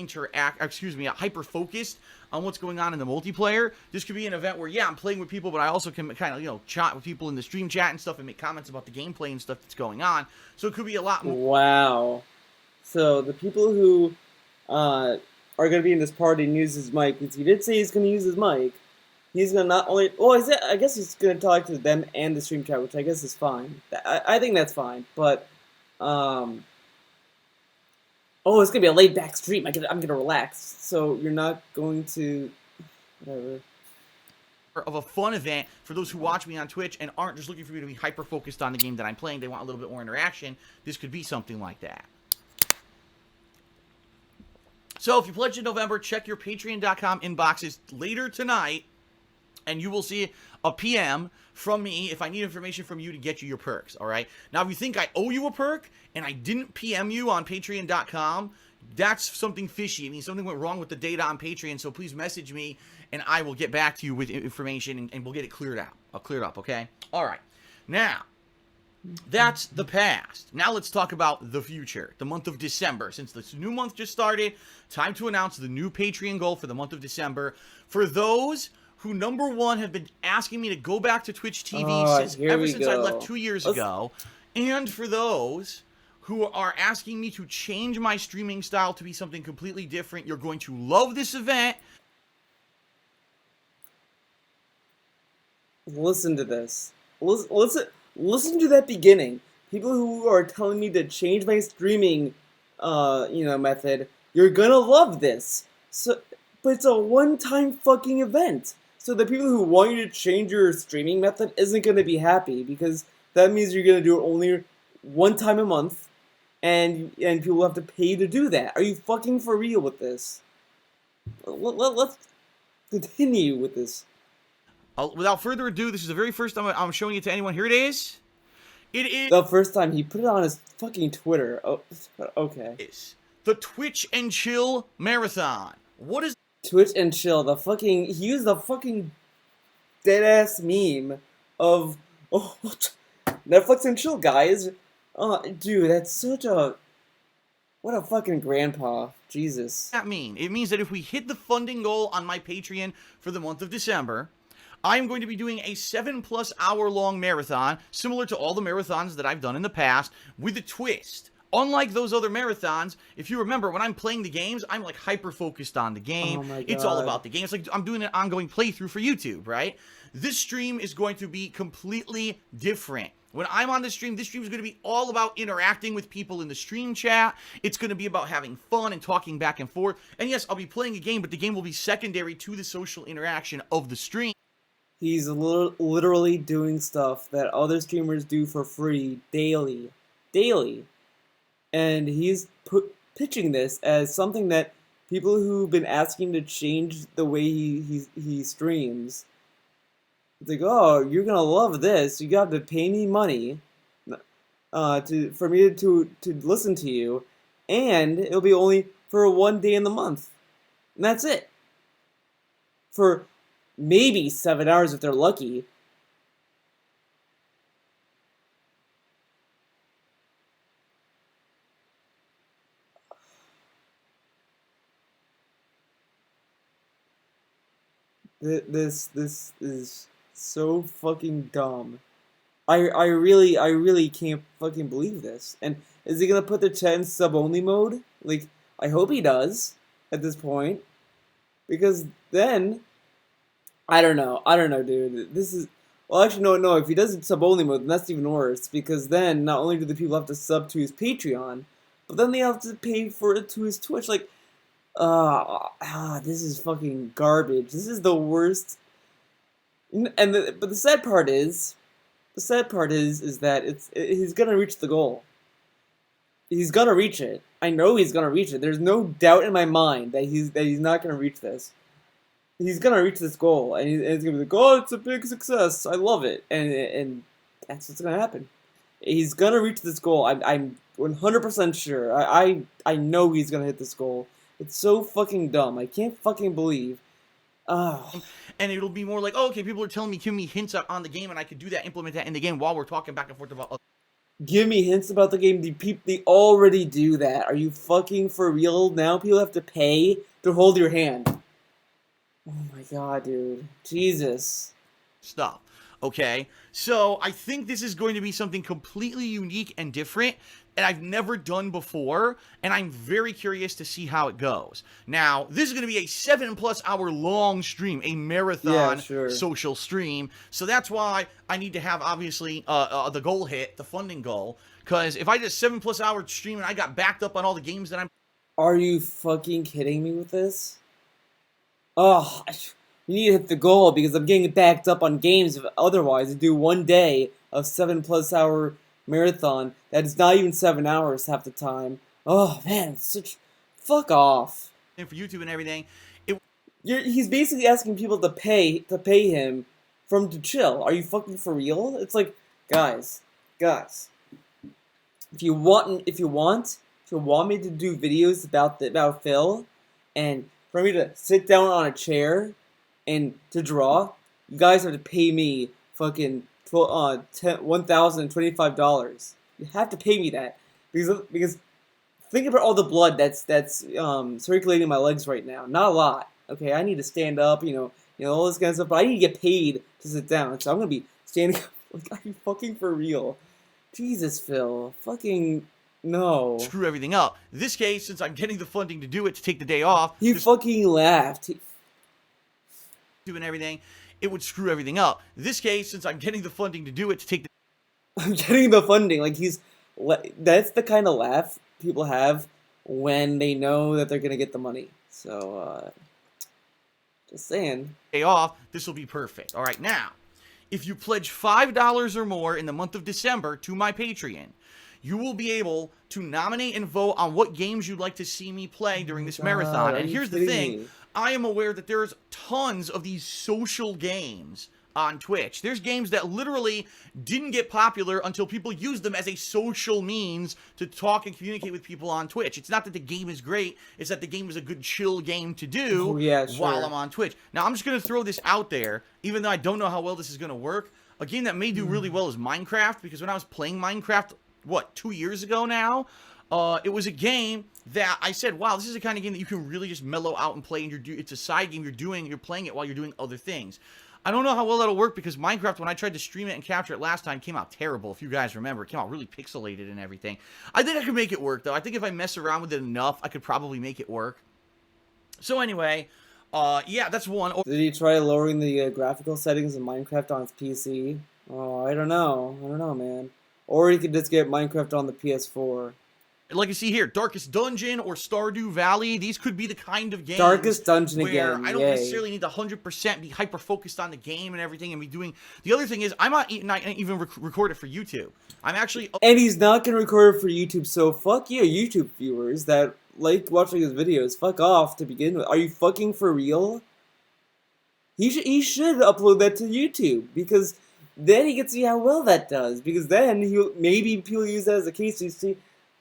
focused on what's going on in the multiplayer. This could be an event where, yeah, I'm playing with people, but I also can kind of, you know, chat with people in the stream chat and stuff and make comments about the gameplay and stuff that's going on. So it could be a lot more. Wow. So the people who are going to be in this party and use his mic, because he did say he's going to use his mic, he's going to not only... Well, I guess he's going to talk to them and the stream chat, which I guess is fine. I think that's fine, but... Oh, it's going to be a laid-back stream. I'm going to relax. So you're not going to... Whatever. of a fun event for those who watch me on Twitch and aren't just looking for me to be hyper focused on the game that I'm playing. They want a little bit more interaction. This could be something like that. So if you pledge in November, check your patreon.com inboxes later tonight, and you will see a PM from me if I need information from you to get you your perks, all right? Now, if you think I owe you a perk and I didn't PM you on patreon.com, that's something fishy. It means something went wrong with the data on Patreon, so please message me, and I will get back to you with information, and we'll get it cleared out. I'll clear it up, okay? All right. Now, that's the past. Now let's talk about the future, the month of December. Since this new month just started, time to announce the new Patreon goal for the month of December. For those who, number one, have been asking me to go back to Twitch TV ever since I left 2 years ago, and for those who are asking me to change my streaming style to be something completely different, you're going to love this event. Listen to this. Listen to that beginning. People who are telling me to change my streaming, method. You're gonna love this. So, but it's a one-time fucking event. So the people who want you to change your streaming method isn't gonna be happy because that means you're gonna do it only one time a month, and people have to pay to do that. Are you fucking for real with this? Let's continue with this. Without further ado, this is the very first time I'm showing it to anyone. Here it is. It is the first time he put it on his fucking Twitter. Oh, okay. It's the Twitch and Chill Marathon. What is Twitch and Chill? He used the fucking dead ass meme of Netflix and Chill, guys. Dude, that's such a what a fucking grandpa. Jesus. What does that mean? It means that if we hit the funding goal on my Patreon for the month of December, I'm going to be doing a 7+ hour long marathon, similar to all the marathons that I've done in the past, with a twist. Unlike those other marathons, if you remember, when I'm playing the games, I'm like hyper-focused on the game. Oh my God. It's all about the game. It's like I'm doing an ongoing playthrough for YouTube, right? This stream is going to be completely different. When I'm on the stream is going to be all about interacting with people in the stream chat. It's going to be about having fun and talking back and forth. And yes, I'll be playing a game, but the game will be secondary to the social interaction of the stream. He's literally doing stuff that other streamers do for free daily. And he's pitching this as something that people who've been asking to change the way he streams. It's like, oh, you're gonna love this. You got to pay me money, for me to listen to you, and it'll be only for one day in the month, and that's it. For maybe 7 hours if they're lucky. This is so fucking dumb. I really can't fucking believe this. And is he gonna put the chat in sub-only mode? Like, I hope he does at this point. Because then I don't know, dude. This is well, actually, no. If he does it sub-only mode, then that's even worse. Because then not only do the people have to sub to his Patreon, but then they have to pay for it to his Twitch. Like, this is fucking garbage. This is the worst. But the sad part is that he's gonna reach the goal. He's gonna reach it. I know he's gonna reach it. There's no doubt in my mind that he's not gonna reach this. He's gonna reach this goal, and it's gonna be like, oh, it's a big success. I love it, and that's what's gonna happen. He's gonna reach this goal. I'm 100% sure. I know he's gonna hit this goal. It's so fucking dumb. I can't fucking believe. And it'll be more like, oh, okay, people are telling me, give me hints on the game, and I could do that, implement that in the game while we're talking back and forth about. Give me hints about the game. They already do that. Are you fucking for real? Now people have to pay to hold your hand. Oh my god, dude. Jesus. Stuff. Okay? So I think this is going to be something completely unique and different, and I've never done before, and I'm very curious to see how it goes. Now, this is going to be a 7+ hour long stream, a marathon social stream, so that's why I need to have, obviously, the goal hit, the funding goal, because if I did a 7+ hour stream and I got backed up on all the games that I'm... Are you fucking kidding me with this? Oh, You need to hit the goal because I'm getting backed up on games otherwise. I do 1 day of 7+ hour marathon that is not even 7 hours half the time. Oh man, it's such fuck off. for YouTube and everything. He's basically asking people to pay him for him to chill. Are you fucking for real? It's like, guys, if you want me to do videos about Phil, and for me to sit down on a chair and to draw, you guys have to pay me fucking $1,025. You have to pay me that because think about all the blood that's circulating in my legs right now. Not a lot. Okay, I need to stand up. All this kind of stuff. But I need to get paid to sit down. So I'm gonna be standing up. Like, are you fucking for real? Jesus, Phil. Fucking no. Screw everything up. In this case, since I'm getting the funding to do it, to take the day off. He fucking laughed. Doing everything, it would screw everything up. In this case, since I'm getting the funding to do it, to take the. I'm getting the funding. Like that's the kind of laugh people have when they know that they're gonna get the money. So, just saying. Day off, this will be perfect. All right, now, if you pledge $5 or more in the month of December to my Patreon, you will be able to nominate and vote on what games you'd like to see me play during this marathon. And here's the thing. I am aware that there's tons of these social games on Twitch. There's games that literally didn't get popular until people used them as a social means to talk and communicate with people on Twitch. It's not that the game is great, it's that the game is a good chill game to do while I'm on Twitch. Now, I'm just going to throw this out there, even though I don't know how well this is going to work. A game that may do really well is Minecraft, because when I was playing Minecraft, 2 years ago now, it was a game that I said, wow, this is the kind of game that you can really just mellow out and play, and it's a side game you're playing it while you're doing other things. I don't know how well that'll work because Minecraft, when I tried to stream it and capture it last time, came out terrible. If you guys remember, it came out really pixelated and everything. I think I could make it work, though. I think if I mess around with it enough, I could probably make it work. So anyway, yeah, that's one. Did he try lowering the graphical settings of Minecraft on his PC? Oh, I don't know, man. Or he could just get Minecraft on the PS4. Like you see here, Darkest Dungeon or Stardew Valley, these could be the kind of games Darkest Dungeon where again, I don't necessarily need to 100% be hyper-focused on the game and everything and be doing... The other thing is, I might not even record it for YouTube. I'm actually... And he's not going to record it for YouTube, so fuck you, YouTube viewers that like watching his videos. Fuck off to begin with. Are you fucking for real? He should upload that to YouTube, because then he can see how well that does. Because then maybe people use that as a case to see...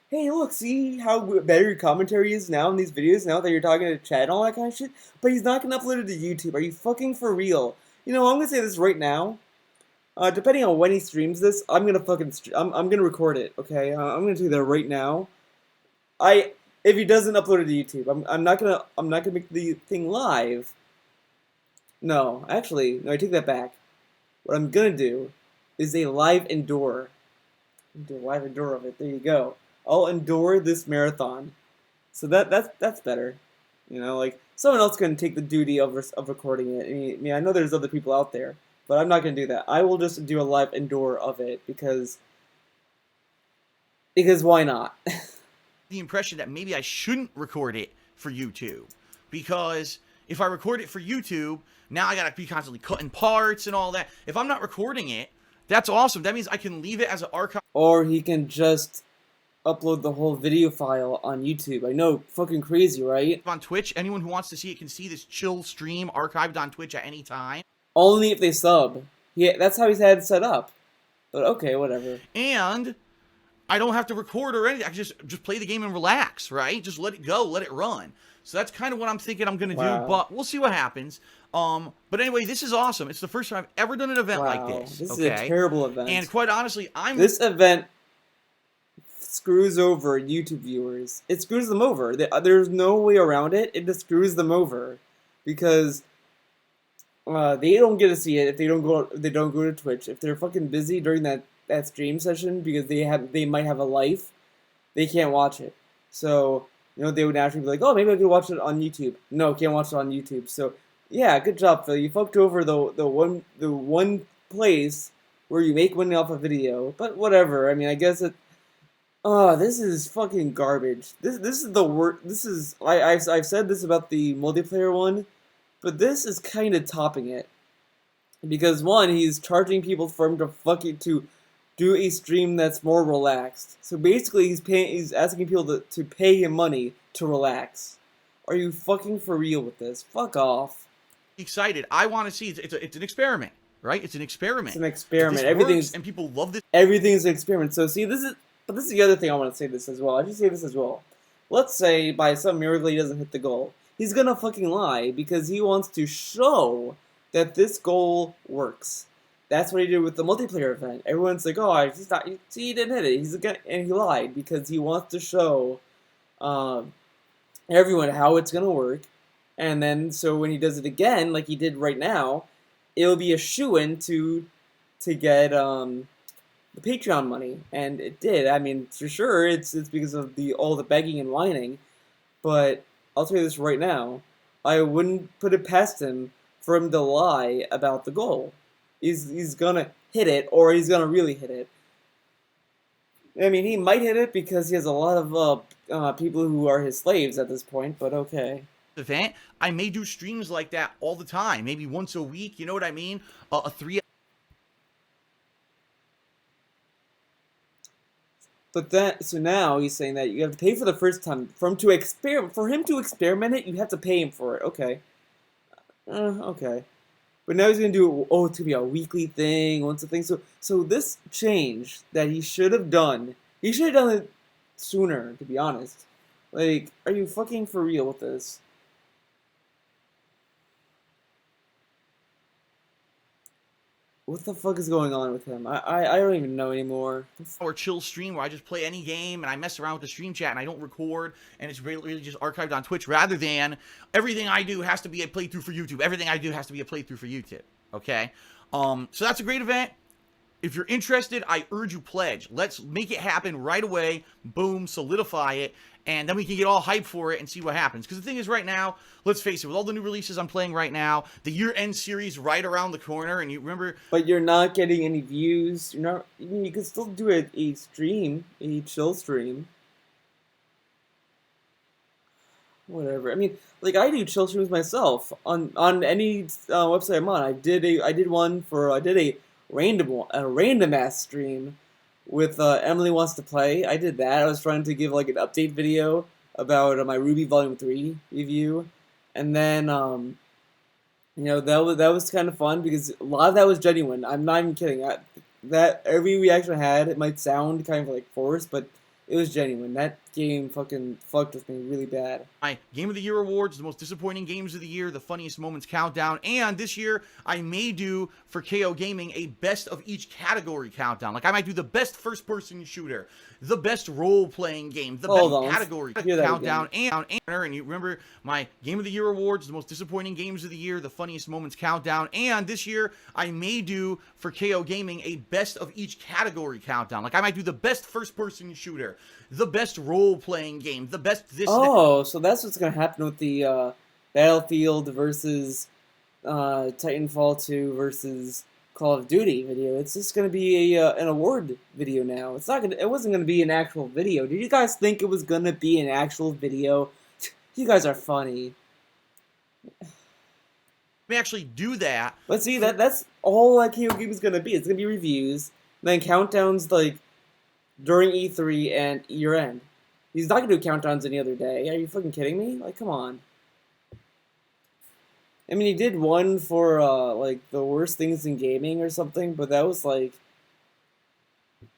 Hey, look, see how better your commentary is now in these videos, now that you're talking to chat and all that kind of shit? But he's not going to upload it to YouTube. Are you fucking for real? I'm going to say this right now. Depending on when he streams this, I'm going to I'm going to record it, okay? I'm going to do that right now. If he doesn't upload it to YouTube, I'm not going to make the thing live. No, actually, no, I take that back. What I'm going to do is a live endure. Do a live endure of it. There you go. I'll endure this marathon. So that's better. Like, someone else can take the duty of recording it. I mean, I know there's other people out there, but I'm not going to do that. I will just do a live endure of it because why not? The impression that maybe I shouldn't record it for YouTube, because if I record it for YouTube, now I got to be constantly cutting parts and all that. If I'm not recording it, that's awesome. That means I can leave it as an archive. Or he can just upload the whole video file on YouTube. I know, fucking crazy, right? On Twitch, anyone who wants to see it can see this chill stream archived on Twitch at any time. Only if they sub. Yeah, that's how he's had it set up. But okay, whatever. And I don't have to record or anything. I can just play the game and relax, right? Just let it go, let it run. So that's kind of what I'm thinking I'm going to do, but we'll see what happens. But anyway, this is awesome. It's the first time I've ever done an event like this. This is a terrible event. And quite honestly, This event screws over YouTube viewers. It screws them over. There's no way around it. It just screws them over because they don't get to see it if they don't go to Twitch. If they're fucking busy during that stream session because they might have a life, they can't watch it. So they would naturally be like, oh, maybe I could watch it on YouTube. No, can't watch it on YouTube. So yeah, good job, Phil. You fucked over the one place where you make money off a video. But whatever. I mean, I guess it. Oh, this is fucking garbage. This is the worst. I've said this about the multiplayer one. But this is kind of topping it. Because one, he's charging people for him to to do a stream that's more relaxed. So basically, he's asking people to pay him money to relax. Are you fucking for real with this? Fuck off. Excited. I want to see. It's an experiment, right? It's an experiment. It's an experiment. Everything's and people love this. Everything's an experiment. So see, this is the other thing I want to say this as well. I should say this as well. Let's say by some miracle he doesn't hit the goal. He's gonna fucking lie because he wants to show that this goal works. That's what he did with the multiplayer event. Everyone's like, "Oh, I just thought he didn't hit it." And he lied because he wants to show everyone how it's gonna work. And then so when he does it again, like he did right now, it'll be a shoo-in to get the Patreon money, and it did. I mean, for sure, it's because of all the begging and whining. But I'll tell you this right now, I wouldn't put it past him for him to lie about the goal. He's gonna hit it, or he's gonna really hit it. I mean, he might hit it because he has a lot of people who are his slaves at this point. But okay. Event, I may do streams like that all the time, maybe once a week. You know what I mean? A 3. But so now he's saying that you have to pay for the first time for him to experiment it. You have to pay him for it. Okay. Okay. But now he's gonna do it. Oh, it's gonna be a weekly thing, once a thing. So this change that he should have done, he should have done it sooner. To be honest, like, are you fucking for real with this? What the fuck is going on with him? I don't even know anymore. Or chill stream where I just play any game and I mess around with the stream chat and I don't record and it's really just archived on Twitch, rather than everything I do has to be a playthrough for YouTube. Everything I do has to be a playthrough for YouTube. Okay? So that's a great event. If you're interested, I urge you pledge. Let's make it happen right away. Boom, solidify it. And then we can get all hyped for it and see what happens. Because the thing is right now, let's face it, with all the new releases I'm playing right now, the year-end series right around the corner, and you remember... But you're not getting any views. You're not... You can still do a stream, a chill stream. Whatever. I mean, like, I do chill streams myself on any website I'm on. I did a random ass stream with Emily Wants to Play. I did that. I was trying to give like an update video about my Ruby Volume 3 review, and then that was kind of fun because a lot of that was genuine. I'm not even kidding. That every reaction I had, it might sound kind of like forced, but it was genuine. That game fucking fucked with me really bad. My Game of the Year awards, the most disappointing games of the year, the funniest moments countdown, and this year I may do for KOGaming a best of each category countdown. Like I might do the best first-person shooter, the best role-playing game, the best category countdown, and you remember my Game of the Year awards, the most disappointing games of the year, the funniest moments countdown, and this year I may do for KOGaming a best of each category countdown. Like I might do the best first-person shooter, the best role-playing game, the best this. Oh, so that's what's gonna happen with the Battlefield versus Titanfall 2 versus Call of Duty video. It's just gonna be an award video now. It's not gonna. It wasn't gonna be an actual video. Did you guys think it was gonna be an actual video? You guys are funny. We actually do that. Let's see that's all that KOGaming is gonna be. It's gonna be reviews, then countdowns like during E3 and year end. He's not gonna do countdowns any other day. Are you fucking kidding me? Like, come on. I mean, he did one for like the worst things in gaming or something, but that was like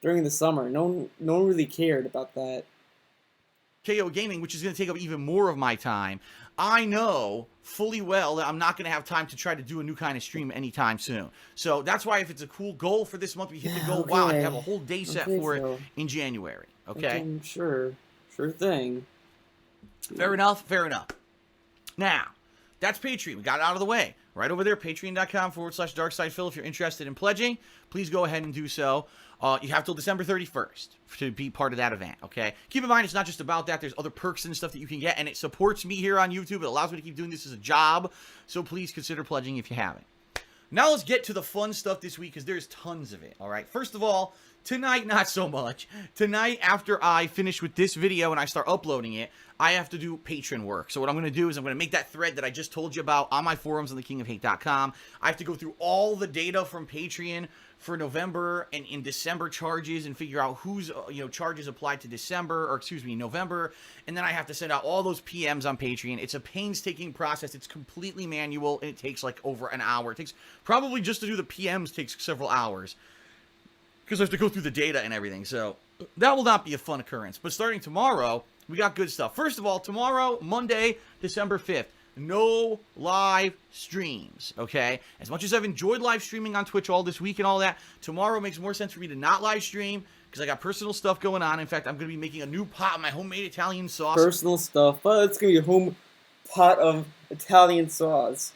during the summer. No one really cared about that. KOGaming, which is going to take up even more of my time. I know fully well that I'm not going to have time to try to do a new kind of stream anytime soon. So that's why if it's a cool goal for this month, we hit the goal. Okay. Wow, I have a whole day set for it in January. Okay? Sure thing. Fair enough. Now, that's Patreon. We got it out of the way. Right over there, patreon.com/darksidephil. If you're interested in pledging, please go ahead and do so. You have till December 31st to be part of that event, okay? Keep in mind, it's not just about that. There's other perks and stuff that you can get, and it supports me here on YouTube. It allows me to keep doing this as a job, so please consider pledging if you haven't. Now let's get to the fun stuff this week, because there's tons of it, all right? First of all, tonight, not so much. Tonight, after I finish with this video and I start uploading it, I have to do patron work. So what I'm going to do is I'm going to make that thread that I just told you about on my forums on thekingofhate.com. I have to go through all the data from Patreon for November and in December charges and figure out whose charges applied to November, and then I have to send out all those PMs on Patreon. It's a painstaking process. It's completely manual, and it takes like over an hour. It takes probably just to do the PMs takes several hours, because I have to go through the data and everything. So that will not be a fun occurrence. But starting tomorrow, we got good stuff. First of all, tomorrow, Monday, December 5th, no live streams, okay? As much as I've enjoyed live streaming on Twitch all this week and all that, tomorrow makes more sense for me to not live stream, because I got personal stuff going on. In fact, I'm going to be making a new pot of my homemade Italian sauce. Personal stuff, but it's going to be a home pot of Italian sauce,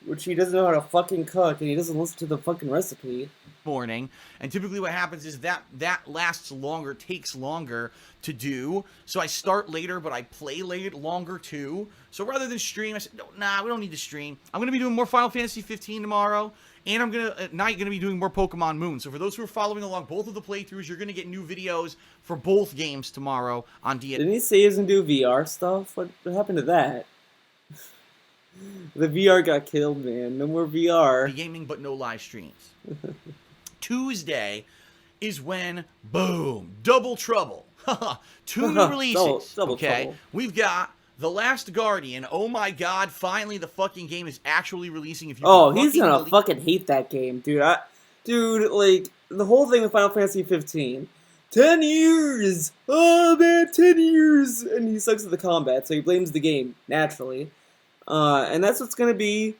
which he doesn't know how to fucking cook, and he doesn't listen to the fucking recipe. Morning, and typically what happens is that lasts longer, takes longer to do, so I start later, but I play longer too. So rather than stream, I said, no, nah, we don't need to stream. I'm gonna be doing more Final Fantasy 15 tomorrow, and I'm gonna at night gonna be doing more Pokemon Moon. So for those who are following along both of the playthroughs, you're gonna get new videos for both games tomorrow on DSP. Didn't he say he was gonna do VR stuff? What happened to that? The VR got killed, man. No more VR. Gaming, but no live streams. Tuesday is when, boom, double trouble. Two new releases. double okay, trouble. We've got The Last Guardian. Oh my god, finally the fucking game is actually releasing. If you he's gonna fucking hate that game, dude. Dude, like, the whole thing with Final Fantasy 15. 10 years! Oh man, 10 years! And he sucks at the combat, so he blames the game, naturally. And that's what's gonna be,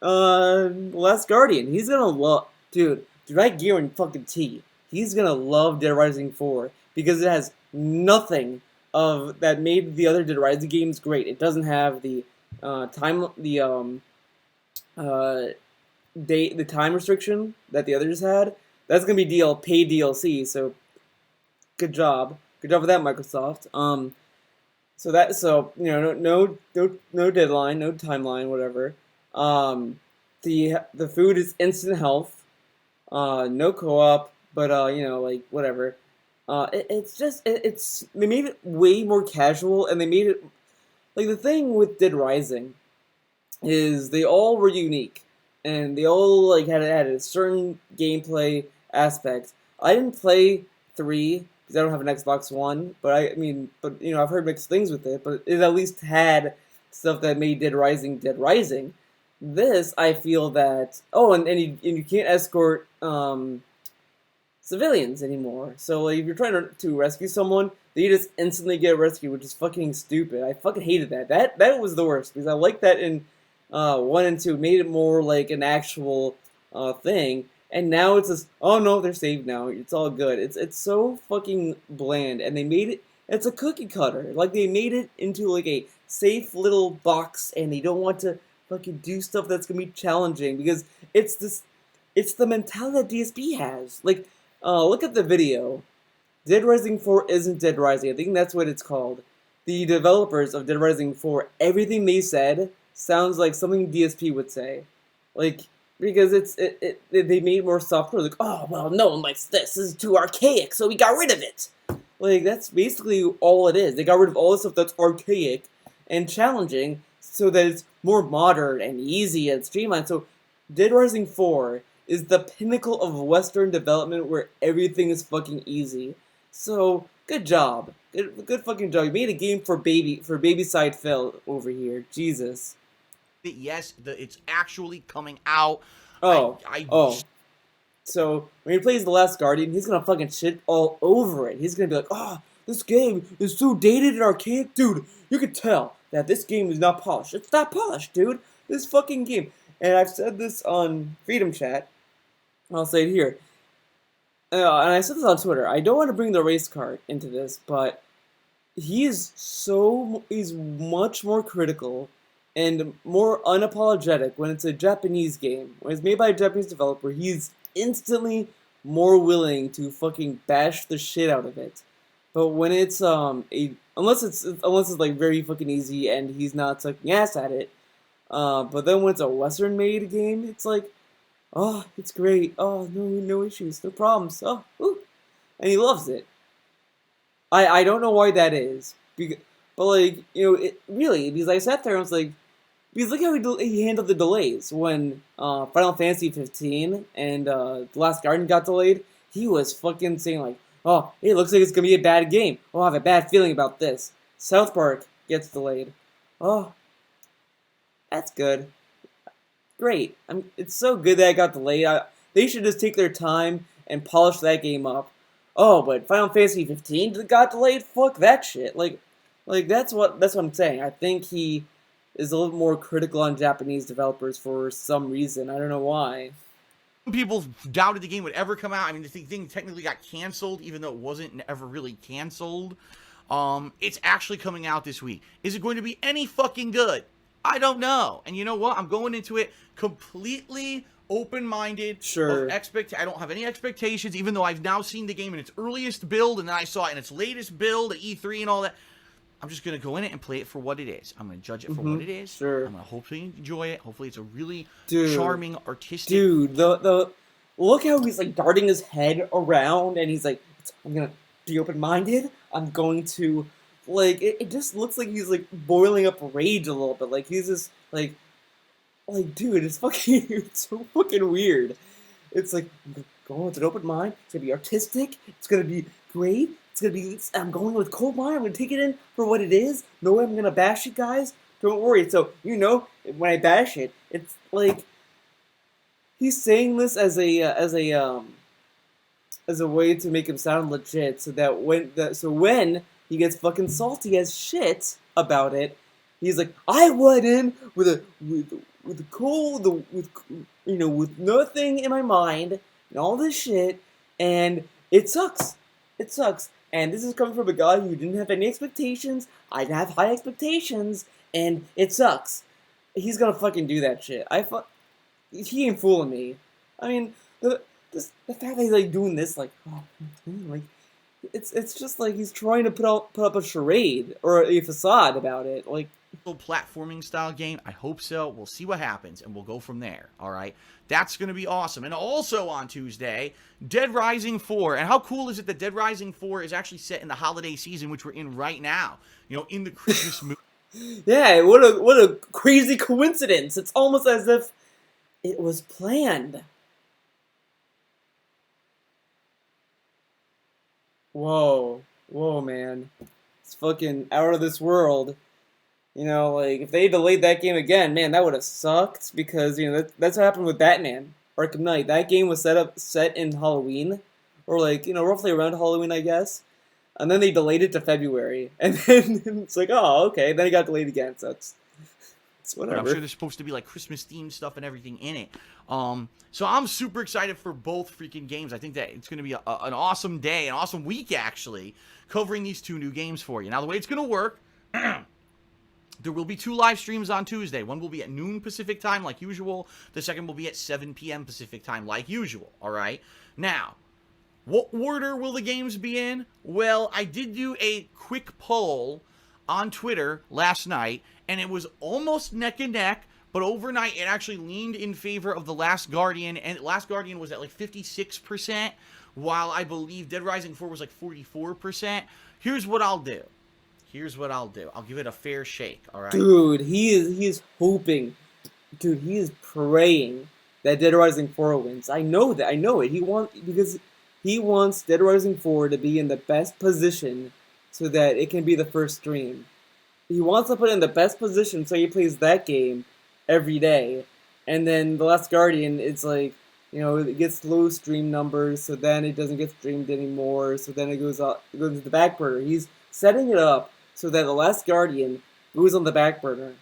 Last Guardian. He's gonna love, dude, I guarantee he's gonna love Dead Rising 4, because it has nothing of that made the other Dead Rising games great. It doesn't have the time restriction that the others had. That's gonna be paid DLC. So good job with that, Microsoft. So no deadline, no timeline, whatever. The food is instant health. No co-op, but whatever. They made it way more casual, and they made it like, the thing with Dead Rising is they all were unique, and they all like had a certain gameplay aspect. I didn't play 3 because I don't have an Xbox One, but I've heard mixed things with it. But it at least had stuff that made Dead Rising Dead Rising. This, I feel that and you can't escort civilians anymore. So like, if you're trying to rescue someone, they just instantly get rescued, which is fucking stupid. I fucking hated that. That was the worst, because I liked that in 1 and 2. It made it more like an actual thing. And now it's just, oh no, they're saved now. It's all good. It's so fucking bland, and they made it. It's a cookie cutter. Like, they made it into like a safe little box, and they don't want to fucking do stuff that's gonna be challenging, because it's the mentality that DSP has. Like, look at the video. Dead Rising 4 isn't Dead Rising. I think that's what it's called. The developers of Dead Rising 4, everything they said sounds like something DSP would say. Like, because they made more software. Like, oh, well, no one likes this. This is too archaic, so we got rid of it. Like, that's basically all it is. They got rid of all the stuff that's archaic and challenging, so that it's more modern and easy and streamlined. So Dead Rising 4 is the pinnacle of Western development, where everything is fucking easy. So good job, good fucking job. You made a game for baby side Phil over here. Jesus. Yes, it's actually coming out. So when he plays The Last Guardian, he's gonna fucking shit all over it. He's gonna be like, oh, this game is so dated and archaic. Dude, you could tell that this game is not polished. It's not polished, dude. This fucking game. And I've said this on Freedom Chat. I'll say it here. And I said this on Twitter. I don't want to bring the race card into this, but he's much more critical and more unapologetic when it's a Japanese game. When it's made by a Japanese developer, he's instantly more willing to fucking bash the shit out of it. But when it's unless it's like very fucking easy and he's not sucking ass at it. But then when it's a Western made game, it's like, Oh, it's great. Oh, no issues, no problems. Oh, ooh. And he loves it. I don't know why that is, but like really, because I sat there and was like, because look how he handled the delays when Final Fantasy 15 and The Last Guardian got delayed. He was fucking saying like, oh, it looks like it's gonna be a bad game. Oh, I have a bad feeling about this. South Park gets delayed. Oh, that's good. Great. It's so good that it got delayed. They should just take their time and polish that game up. Oh, but Final Fantasy 15 got delayed. Fuck that shit. Like that's what I'm saying. I think he is a little more critical on Japanese developers for some reason. I don't know why. People doubted the game would ever come out. I mean, the thing technically got canceled, even though it wasn't ever really canceled. It's actually coming out this week. Is it going to be any fucking good? I don't know. And you know what? I'm going into it completely open-minded. Sure. I don't have any expectations, even though I've now seen the game in its earliest build, and then I saw it in its latest build at E3 and all that. I'm just going to go in it and play it for what it is. I'm going to judge it for what it is. Sure. I'm going to hopefully enjoy it. Hopefully it's a really Dude. charming, artistic... Dude, the look how he's like darting his head around and he's like, I'm gonna be open-minded. I'm going to like it just looks like he's like boiling up rage a little bit. Like he's just like dude, it's fucking it's so fucking weird. It's like I'm going with an open mind. It's gonna be artistic. It's gonna be great. It's gonna be. I'm going with cold mind. I'm gonna take it in for what it is. No way I'm gonna bash it, guys. Don't worry. So when I bash it, it's like he's saying this as a way to make him sound legit, so that when he gets fucking salty as shit about it, he's like, I went in with nothing in my mind and all this shit, and it sucks. It sucks. And this is coming from a guy who didn't have any expectations. I have high expectations, and it sucks. He's gonna fucking do that shit. He ain't fooling me. I mean, the fact that he's like doing this, like, oh, like, it's just like he's trying to put up a charade or a facade about it, like. Platforming style game. I hope so. We'll see what happens, and we'll go from there. All right, that's going to be awesome. And also on Tuesday, Dead Rising 4. And how cool is it that Dead Rising 4 is actually set in the holiday season, which we're in right now? You know, in the Christmas mood. Yeah, what a crazy coincidence. It's almost as if it was planned. Whoa, man, it's fucking out of this world. Like, if they delayed that game again, man, that would have sucked, because, that's what happened with Batman Arkham Knight. That game was set in Halloween, or, like, roughly around Halloween, I guess. And then they delayed it to February. And then it's like, oh, okay. Then it got delayed again, so it's whatever. I'm sure there's supposed to be, like, Christmas-themed stuff and everything in it. So I'm super excited for both freaking games. I think that it's going to be an awesome day, an awesome week, actually, covering these two new games for you. Now, the way it's going to work... There will be 2 live streams on Tuesday. One will be at noon Pacific time, like usual. The second will be at 7 p.m. Pacific time, like usual. All right? Now, what order will the games be in? Well, I did do a quick poll on Twitter last night, and it was almost neck and neck, but overnight it actually leaned in favor of The Last Guardian, and Last Guardian was at like 56%, while I believe Dead Rising 4 was like 44%. Here's what I'll do. I'll give it a fair shake, all right? Dude, he is hoping. Dude, he is praying that Dead Rising 4 wins. I know that. I know it. Because he wants Dead Rising 4 to be in the best position so that it can be the first stream. He wants to put it in the best position so he plays that game every day. And then The Last Guardian, it's like, it gets low stream numbers, so then it doesn't get streamed anymore, so then it goes to the back burner. He's setting it up so that The Last Guardian goes on the back burner.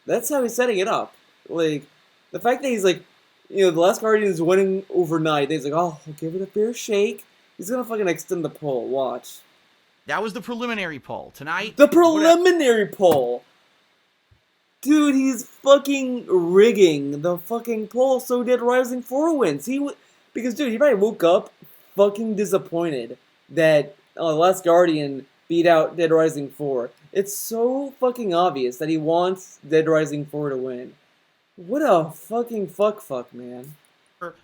That's how he's setting it up. Like, the fact that he's like, The Last Guardian is winning overnight, he's like, oh, I'll give it a fair shake. He's gonna fucking extend the poll, watch. That was the preliminary poll. Tonight... The preliminary poll! Dude, he's fucking rigging the fucking poll so Dead Rising 4 wins. Because, dude, he probably woke up fucking disappointed that Last Guardian beat out Dead Rising 4. It's so fucking obvious that he wants Dead Rising 4 to win. What a fucking fuck, man.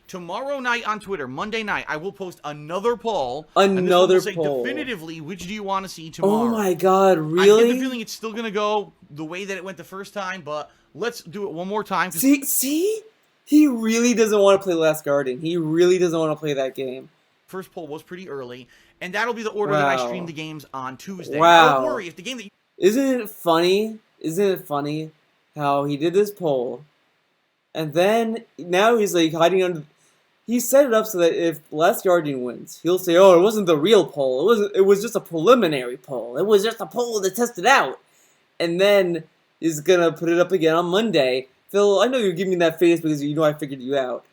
Tomorrow night on Twitter, Monday night, I will post another poll. And this one Another will say poll. definitively which do you want to see Oh tomorrow. my god, I really? get the feeling it's still going to go the way that it went the first time, but let's do it one more time. See? He really doesn't want to play Last Guardian. He really doesn't want to play that game. First poll was pretty early, and that'll be the order that I stream the games on Tuesday. Wow. Now, don't worry, if the game that you... Isn't it funny? Isn't it funny how he did this poll, and then now he's like hiding under... He set it up so that if Last Guardian wins, he'll say, "Oh, it wasn't the real poll. It was just a preliminary poll. It was just a poll to test it out." And then he's gonna put it up again on Monday. Phil, I know you're giving me that face because you know I figured you out.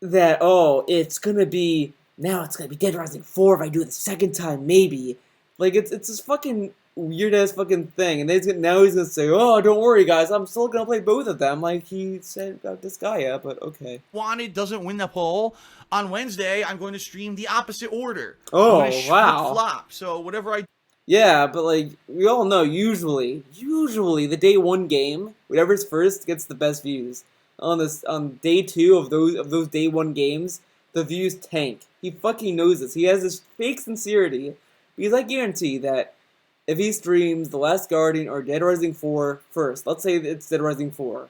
It's gonna be Dead Rising 4 if I do it the second time, maybe. Like it's this fucking weird ass fucking thing, and now he's gonna say, "Oh, don't worry, guys, I'm still gonna play both of them," like he said about Disgaea, but okay. Wanted doesn't win the poll. On Wednesday, I'm going to stream the opposite order. Oh, wow. Flop. So whatever I... Yeah, but like we all know, usually the day one game, whatever's first gets the best views. On day two of those day one games, the views tank. He fucking knows this. He has this fake sincerity because I guarantee that if he streams The Last Guardian or Dead Rising 4 first, let's say it's Dead Rising 4,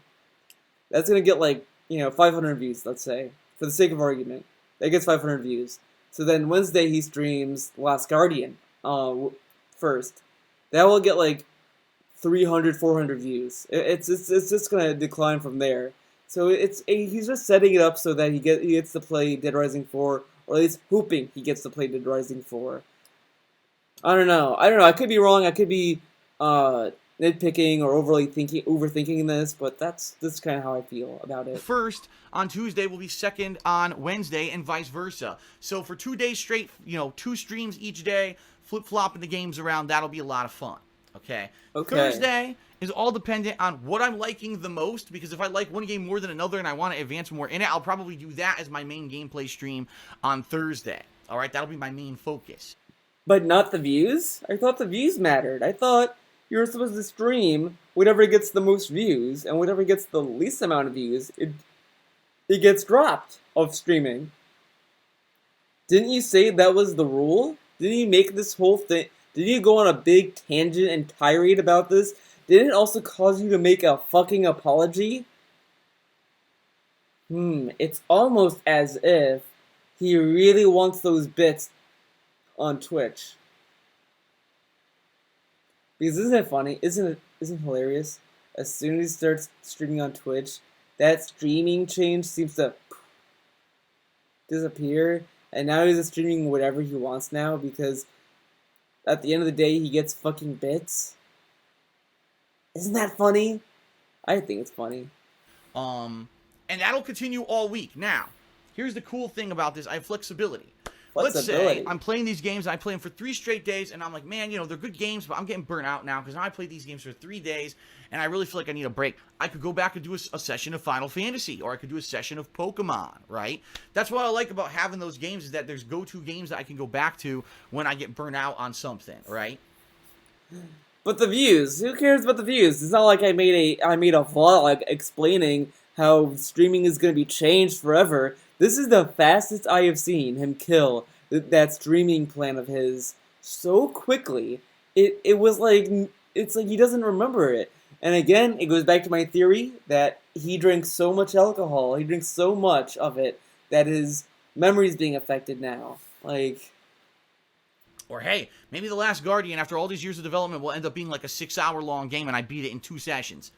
that's gonna get like 500 views. Let's say for the sake of argument, that gets 500 views. So then Wednesday he streams The Last Guardian first. That will get like 300, 400 views. It's just gonna decline from there. So he's just setting it up so that he gets to play Dead Rising 4, or at least hoping he gets to play Dead Rising 4. I don't know. I could be wrong. I could be nitpicking or overthinking this, but that's kind of how I feel about it. First on Tuesday will be second on Wednesday, and vice versa. So for 2 days straight, 2 streams each day, flip-flopping the games around, that'll be a lot of fun. Okay. Thursday is all dependent on what I'm liking the most, because if I like one game more than another and I want to advance more in it, I'll probably do that as my main gameplay stream on Thursday. All right, that'll be my main focus. But not the views? I thought the views mattered. I thought you were supposed to stream whatever gets the most views, and whatever gets the least amount of views, it gets dropped off streaming. Didn't you say that was the rule? Didn't you make this whole thing... Didn't you go on a big tangent and tirade about this? Didn't it also cause you to make a fucking apology? It's almost as if he really wants those bits on Twitch. Because isn't it funny? Isn't it hilarious? As soon as he starts streaming on Twitch, that streaming change seems to disappear, and now he's just streaming whatever he wants now because at the end of the day he gets fucking bits. Isn't that funny? I think it's funny. And that'll continue all week. Now, here's the cool thing about this. I have flexibility. Let's say I'm playing these games, and I play them for 3 straight days, and I'm like, man, they're good games, but I'm getting burnt out now, because now I play these games for 3 days, and I really feel like I need a break. I could go back and do a session of Final Fantasy, or I could do a session of Pokemon, right? That's what I like about having those games, is that there's go-to games that I can go back to when I get burnt out on something, right? But the views, who cares about the views? It's not like I made a vlog explaining how streaming is going to be changed forever. This is the fastest I have seen him kill that streaming plan of his so quickly. It's like he doesn't remember it. And again, it goes back to my theory that he drinks so much alcohol, he drinks so much of it, that his memory's being affected now. Or hey, maybe The Last Guardian, after all these years of development, will end up being like a 6-hour-long game and I beat it in 2 sessions.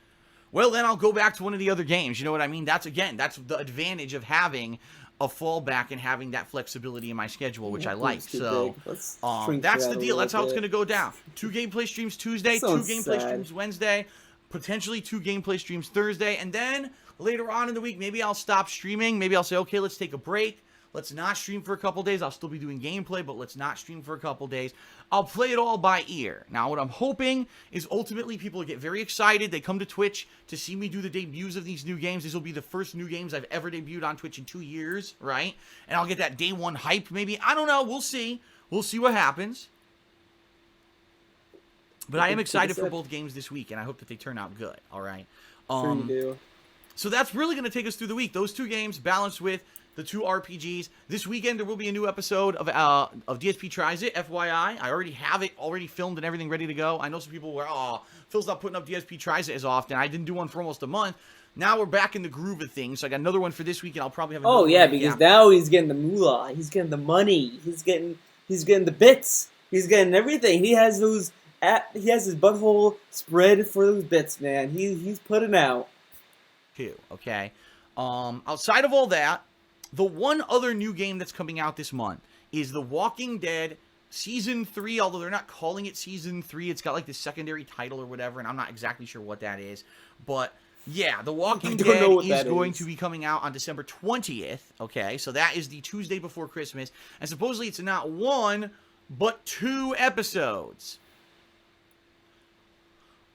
Well, then I'll go back to one of the other games. You know what I mean? That's the advantage of having a fallback and having that flexibility in my schedule, which I like. So, that's the deal. That's how it's going to go down. 2 gameplay streams Tuesday, 2 gameplay streams Wednesday, potentially 2 gameplay streams Thursday, and then later on in the week, maybe I'll stop streaming. Maybe I'll say, okay, let's take a break. Let's not stream for a couple days. I'll still be doing gameplay, but let's not stream for a couple days. I'll play it all by ear. Now, what I'm hoping is ultimately people get very excited. They come to Twitch to see me do the debuts of these new games. These will be the first new games I've ever debuted on Twitch in 2 years, right? And I'll get that day one hype, maybe. I don't know. We'll see. We'll see what happens. But I am excited for both games this week, and I hope that they turn out good, all right? Sure you do. So that's really going to take us through the week. Those 2 games balanced with the 2 RPGs. This weekend there will be a new episode of DSP Tries It, FYI. I already have it already filmed and everything ready to go. I know some people were, oh, Phil's not putting up DSP Tries It as often. I didn't do one for almost a month. Now we're back in the groove of things. So I got another one for this week, and I'll probably have another one. Oh yeah, because now he's getting the moolah. He's getting the money. He's getting the bits. He's getting everything. He has those. He has his butthole spread for those bits, man. He's putting out. Too, okay. Outside of all that, the one other new game that's coming out this month is The Walking Dead Season 3, although they're not calling it Season 3. It's got like the secondary title or whatever, and I'm not exactly sure what that is. But yeah, The Walking Dead is going to be coming out on December 20th, okay? So that is the Tuesday before Christmas, and supposedly it's not 1, but 2 episodes.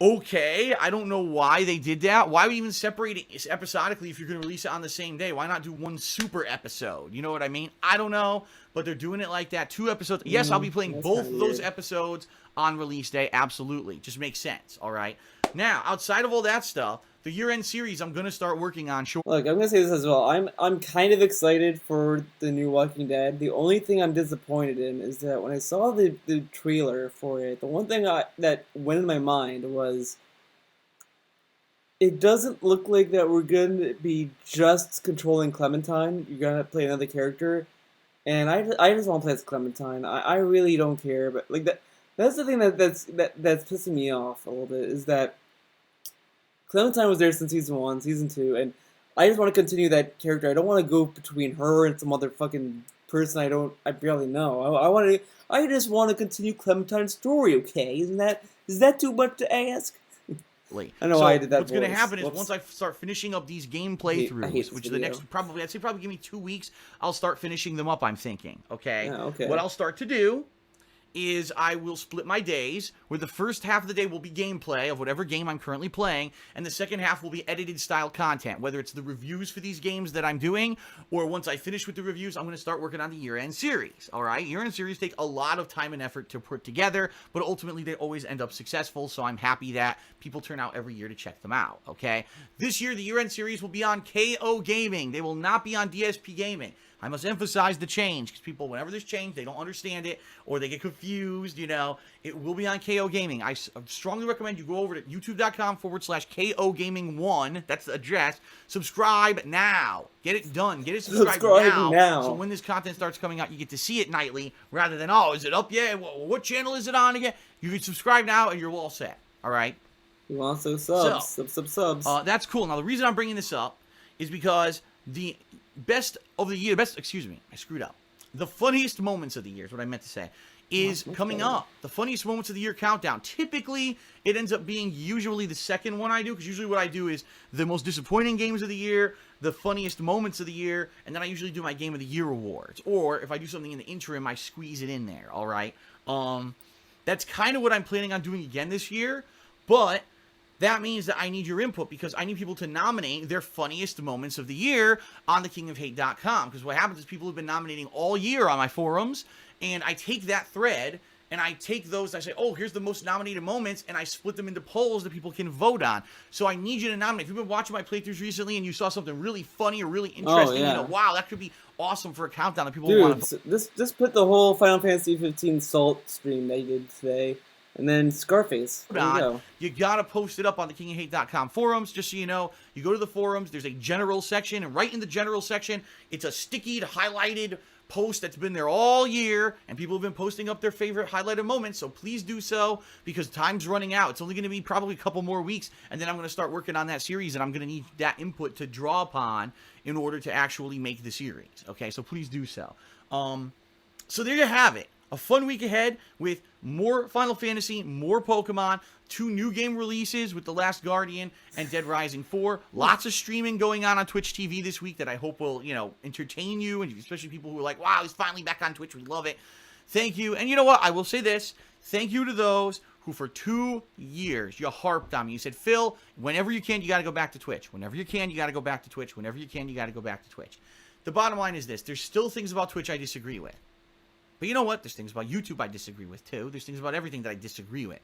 Okay, I don't know why they did that. Why would you even separate it episodically if you're going to release it on the same day? Why not do 1 super episode? You know what I mean? I don't know, but they're doing it like that. 2 episodes. Yes, I'll be playing both of those episodes on release day. Absolutely. Just makes sense, all right? Now, outside of all that stuff, the year-end series I'm going to start working on. Look, I'm going to say this as well. I'm kind of excited for the new Walking Dead. The only thing I'm disappointed in is that when I saw the trailer for it, the one thing that went in my mind was it doesn't look like that we're going to be just controlling Clementine. You're going to play another character. And I just want to play as Clementine. I really don't care. But like that's the thing that's pissing me off a little bit is that Clementine was there since Season 1, Season 2, and I just want to continue that character. I don't want to go between her and some other fucking person I barely know. I just want to continue Clementine's story, okay? Is that too much to ask? I know why I did that. What's going to happen is once I start finishing up these game playthroughs, which is the next, I'd say probably give me 2 weeks, I'll start finishing them up, I'm thinking, okay? Yeah, okay. What I'll start to do is I will split my days, where the first half of the day will be gameplay of whatever game I'm currently playing, and the second half will be edited style content, whether it's the reviews for these games that I'm doing, or once I finish with the reviews, I'm going to start working on the year-end series, alright? Year-end series take a lot of time and effort to put together, but ultimately they always end up successful, so I'm happy that people turn out every year to check them out, okay? This year, the year-end series will be on KOGaming. They will not be on DSP Gaming. I must emphasize the change, because people, whenever there's change, they don't understand it, or they get confused, you know. It will be on KOGaming. I strongly recommend you go over to youtube.com/KOGaming1. That's the address. Subscribe now. Get it done. Get it subscribed now. So when this content starts coming out, you get to see it nightly, rather than, oh, is it up yet? What channel is it on again? You can subscribe now, and you're all set. All right? You want some subs. Subs. That's cool. Now, the reason I'm bringing this up is because the best of the year, excuse me, I screwed up. The funniest moments of the year is what I meant to say, is coming up. The funniest moments of the year countdown. Typically, it ends up being usually the second one I do, because usually what I do is the most disappointing games of the year, the funniest moments of the year, and then I usually do my Game of the Year awards. Or if I do something in the interim, I squeeze it in there, all right? That's kind of what I'm planning on doing again this year, but that means that I need your input, because I need people to nominate their funniest moments of the year on thekingofhate.com. Because what happens is people have been nominating all year on my forums, and I take that thread, and I take those, I say, oh, here's the most nominated moments, and I split them into polls that people can vote on. So I need you to nominate. If you've been watching my playthroughs recently and you saw something really funny or really interesting, you know, wow, that could be awesome for a countdown that people want to... Just put the whole Final Fantasy 15 Salt stream they did today. And then Scarface. There you go. You gotta post it up on the KingofHate.com forums, just so you know. You go to the forums, there's a general section, and right in the general section, it's a sticky, highlighted post that's been there all year, and people have been posting up their favorite highlighted moments, so please do so, because time's running out. It's only going to be probably a couple more weeks, and then I'm going to start working on that series, and I'm going to need that input to draw upon in order to actually make the series. Okay, so please do so. So there you have it. A fun week ahead with more Final Fantasy, more Pokemon, 2 new game releases with The Last Guardian and Dead Rising 4. Lots of streaming going on Twitch TV this week that I hope will, you know, entertain you, and especially people who are like, wow, he's finally back on Twitch. We love it. Thank you. And you know what? I will say this. Thank you to those who for 2 years, you harped on me. You said, Phil, whenever you can, you got to go back to Twitch. Whenever you can, you got to go back to Twitch. Whenever you can, you got to go back to Twitch. The bottom line is this. There's still things about Twitch I disagree with. But you know what? There's things about YouTube I disagree with, too. There's things about everything that I disagree with.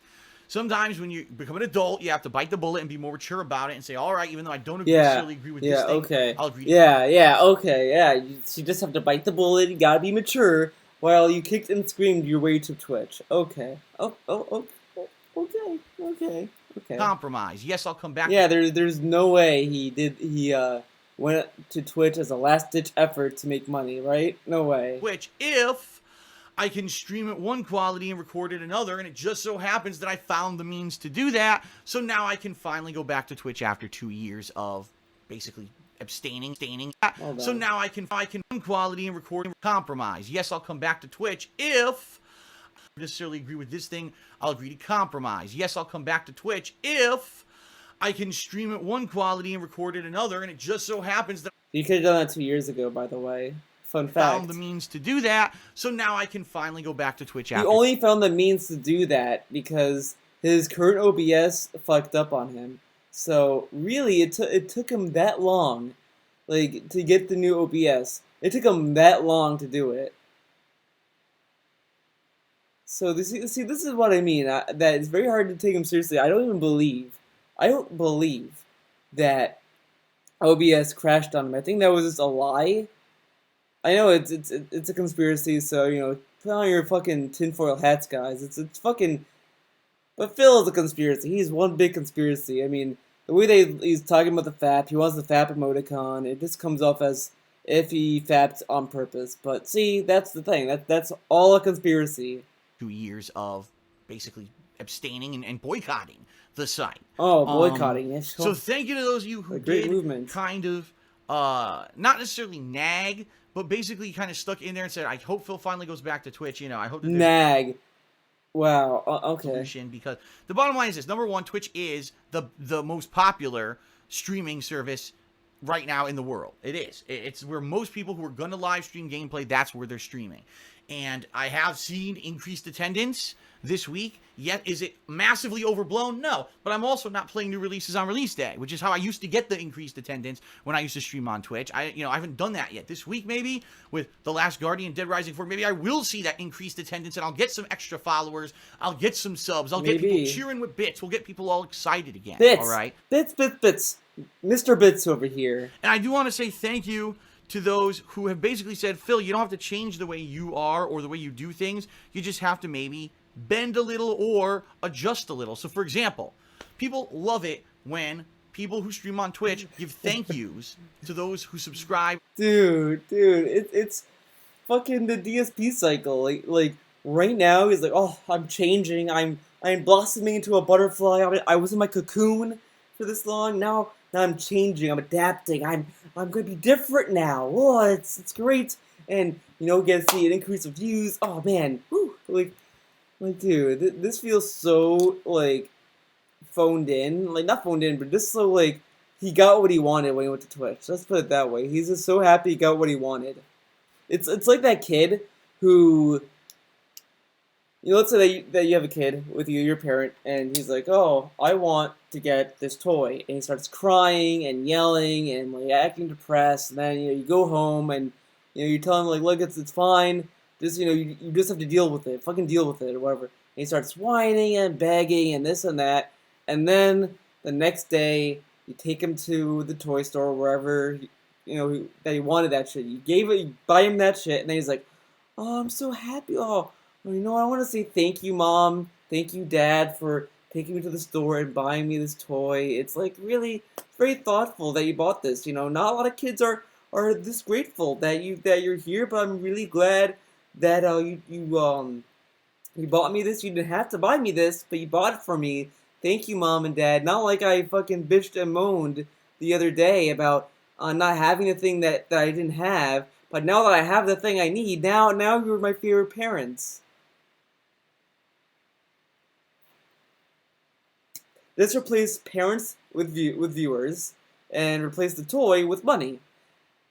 sometimes when you become an adult, you have to bite the bullet and be more mature about it and say, all right, even though I don't Yeah. necessarily agree with this thing, Okay. I'll agree to Yeah. Okay. Yeah. You just have to bite the bullet. You gotta be mature while you kicked and screamed your way to Twitch. Okay. Okay. compromise. Yes, I'll come back. Yeah. There's no way he went to Twitch as a last ditch effort to make money, right? No way. Twitch if I can stream at one quality and record at another, and it just so happens that I found the means to do that, so now I can finally go back to Twitch after 2 years of basically abstaining. So now I can quality and recording compromise. Yes, I'll come back to Twitch if I necessarily agree with this thing, I'll agree to compromise. Yes, I'll come back to Twitch if I can stream at one quality and record at another, and it just so happens that You could have done that 2 years ago, by the way. Fun fact. Found the means to do that, so now I can finally go back to Twitch after. He only found the means to do that because his current OBS fucked up on him. So really, it took him that long, like, to get the new OBS. It took him that long to do it. So this is what I mean. That it's very hard to take him seriously. I don't believe that OBS crashed on him. I think that was just a lie. I know it's a conspiracy, so put on your fucking tinfoil hats, guys. It's fucking. But Phil is a conspiracy. He's one big conspiracy. I mean, the way he's talking about the FAP, he wants the FAP emoticon. It just comes off as if he fapped on purpose. But see, that's the thing. That's all a conspiracy. 2 years of basically abstaining and boycotting the site. Oh, boycotting! Yes. So thank you to those of you who did movement. Kind of not necessarily nag, but basically kind of stuck in there and said, I hope Phil finally goes back to Twitch. I hope that nag. Wow. Okay. Solution, because the bottom line is this: number one, Twitch is the most popular streaming service right now in the world. It is. It's where most people who are going to live stream gameplay, that's where they're streaming. And I have seen increased attendance this week. Yet, is it massively overblown? No. But I'm also not playing new releases on release day, which is how I used to get the increased attendance when I used to stream on Twitch. I haven't done that yet. This week, maybe, with The Last Guardian, Dead Rising 4, maybe I will see that increased attendance, and I'll get some extra followers. I'll get some subs. I'll get people cheering with bits. We'll get people all excited again. Bits. All right? Bits. Mr. Bits over here. And I do want to say thank you to those who have basically said, Phil, you don't have to change the way you are or the way you do things. You just have to maybe bend a little or adjust a little. So, for example, people love it when people who stream on Twitch give thank yous to those who subscribe. Dude, it's fucking the DSP cycle. Like right now, he's like, oh, I'm changing. I'm blossoming into a butterfly. I was in my cocoon for this long. Now I'm changing. I'm adapting. I'm going to be different now. Oh, it's great. And get to see an increase of views. Oh man, whew, like dude, this feels so like phoned in. Like not phoned in, but just so like he got what he wanted when he went to Twitch. Let's put it that way. He's just so happy he got what he wanted. It's like that kid who. Let's say that you have a kid with you, your parent, and he's like, oh, I want to get this toy. And he starts crying and yelling and like acting depressed. And then, you go home and, you tell him, like, look, it's fine. Just, you just have to deal with it. Fucking deal with it or whatever. And he starts whining and begging and this and that. And then the next day, you take him to the toy store or wherever, that he wanted that shit. You buy him that shit. And then he's like, oh, I'm so happy. Oh. Well, I want to say thank you, Mom. Thank you, Dad, for taking me to the store and buying me this toy. It's like really very thoughtful that you bought this. Not a lot of kids are this grateful that you're here, but I'm really glad that you bought me this. You didn't have to buy me this, but you bought it for me. Thank you, Mom and Dad. Not like I fucking bitched and moaned the other day about not having the thing that I didn't have, but now that I have the thing I need, now you're my favorite parents. Let's replace parents with viewers, and replace the toy with money.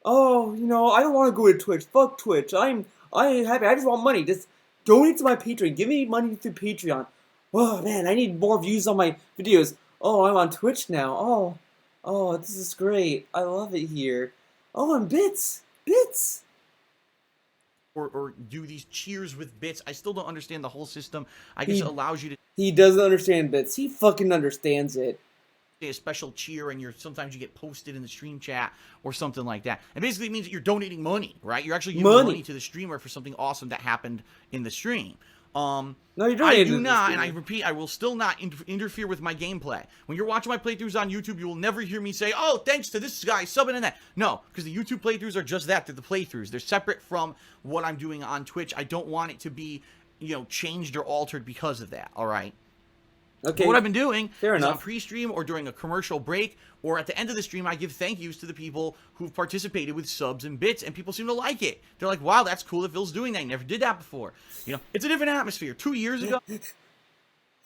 Oh, I don't want to go to Twitch. Fuck Twitch. I'm happy. I just want money. Just donate to my Patreon. Give me money through Patreon. Oh man, I need more views on my videos. Oh, I'm on Twitch now. Oh, this is great. I love it here. Oh, and bits. or do these cheers with bits. I still don't understand the whole system. I guess it allows you to He doesn't understand bits. He fucking understands it. say a special cheer, and sometimes you get posted in the stream chat or something like that. And basically it means that you're donating money, right? You're actually giving money to the streamer for something awesome that happened in the stream. No, you don't. I do not, and I repeat, I will still not interfere with my gameplay. When you're watching my playthroughs on YouTube, you will never hear me say, "Oh, thanks to this guy subbing in that." No, because the YouTube playthroughs are just that. They're the playthroughs. They're separate from what I'm doing on Twitch. I don't want it to be, changed or altered because of that. All right. Okay. But what I've been doing is enough. on pre-stream or during a commercial break or at the end of the stream, I give thank yous to the people who've participated with subs and bits, and people seem to like it. They're like, "Wow, that's cool that Phil's doing that. He never did that before." It's a different atmosphere. 2 years ago,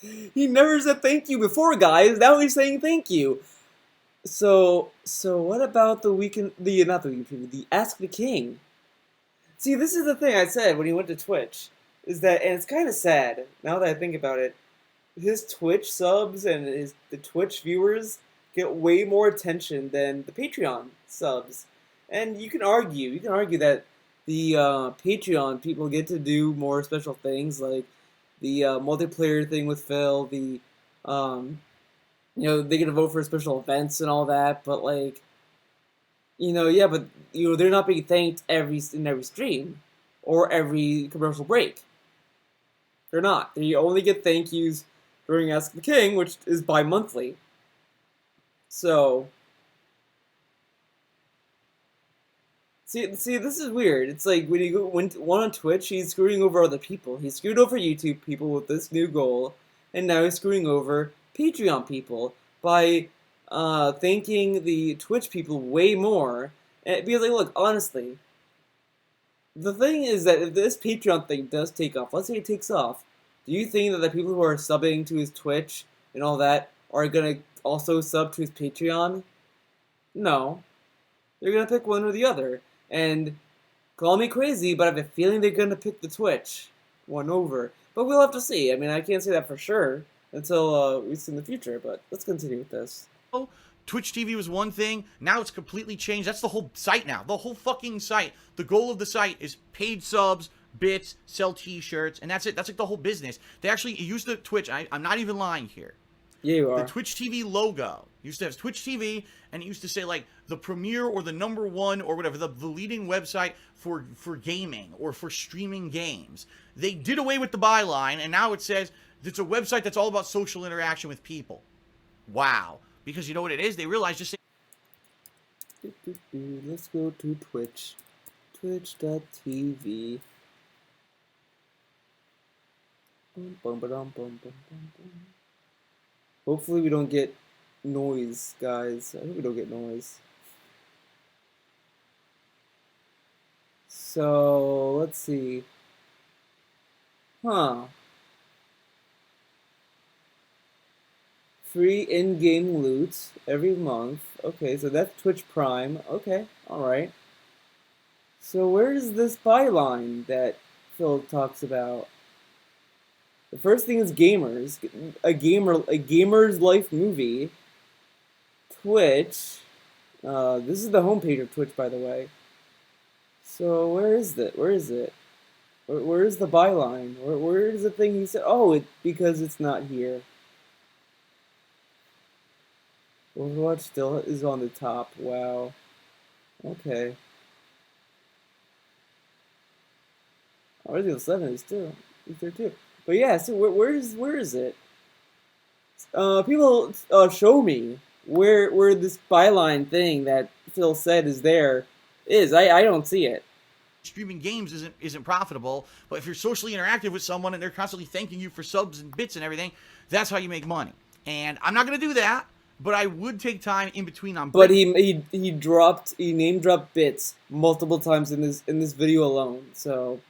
He never said thank you before, guys. Now he's saying thank you. So what about the weekend? Not the weekend preview. The Ask the King. See, this is the thing I said when he went to Twitch. Is that, and it's kind of sad now that I think about it. His Twitch subs and the Twitch viewers get way more attention than the Patreon subs, and you can argue that the Patreon people get to do more special things like the multiplayer thing with Phil. They get to vote for special events and all that, but like, yeah, but they're not being thanked in every stream or every commercial break. They're not. They only get thank yous during Ask the King, which is bi-monthly. So, see, this is weird. It's like when you go on Twitch, he's screwing over other people. He screwed over YouTube people with this new goal, and now he's screwing over Patreon people by thanking the Twitch people way more. Because, like, look, honestly, the thing is that if this Patreon thing does take off, let's say it takes off, do you think that the people who are subbing to his Twitch and all that are gonna also sub to his Patreon? No. They're gonna pick one or the other. And call me crazy, but I have a feeling they're gonna pick the Twitch one over. But we'll have to see. I mean, I can't say that for sure until we see in the future, but let's continue with this. Twitch TV was one thing. Now it's completely changed. That's the whole site now. The whole fucking site. The goal of the site is paid subs, bits, sell t-shirts, and that's it. That's like the whole business. They actually used the Twitch. I'm not even lying here. Yeah, you are. The Twitch TV logo used to have Twitch TV, and it used to say like the premier or the #1 or whatever, the leading website for gaming or for streaming games. They did away with the byline, and now it says it's a website that's all about social interaction with people. Wow. Because you know what it is? They realized just Let's go to Twitch. Twitch.tv. Hopefully we don't get noise, guys. I hope we don't get noise. So, let's see. Free in-game loot every month. Okay, so that's Twitch Prime. Okay, alright. So where's this byline that Phil talks about? The first thing is gamers. A gamer's life movie. Twitch. This is the homepage of Twitch, by the way. So where is it? Where is it? Where is the byline? Where is the thing he said? Oh, because it's not here. Overwatch still is on the top. Wow. Okay. Resident Evil 7 is there too. But yeah, so where is it? People show me where this byline thing that Phil said is there is. I don't see it. Streaming games isn't profitable, but if you're socially interactive with someone and they're constantly thanking you for subs and bits and everything, that's how you make money. And I'm not gonna do that. But I would take time in between on. But he name dropped bits multiple times in this video alone. So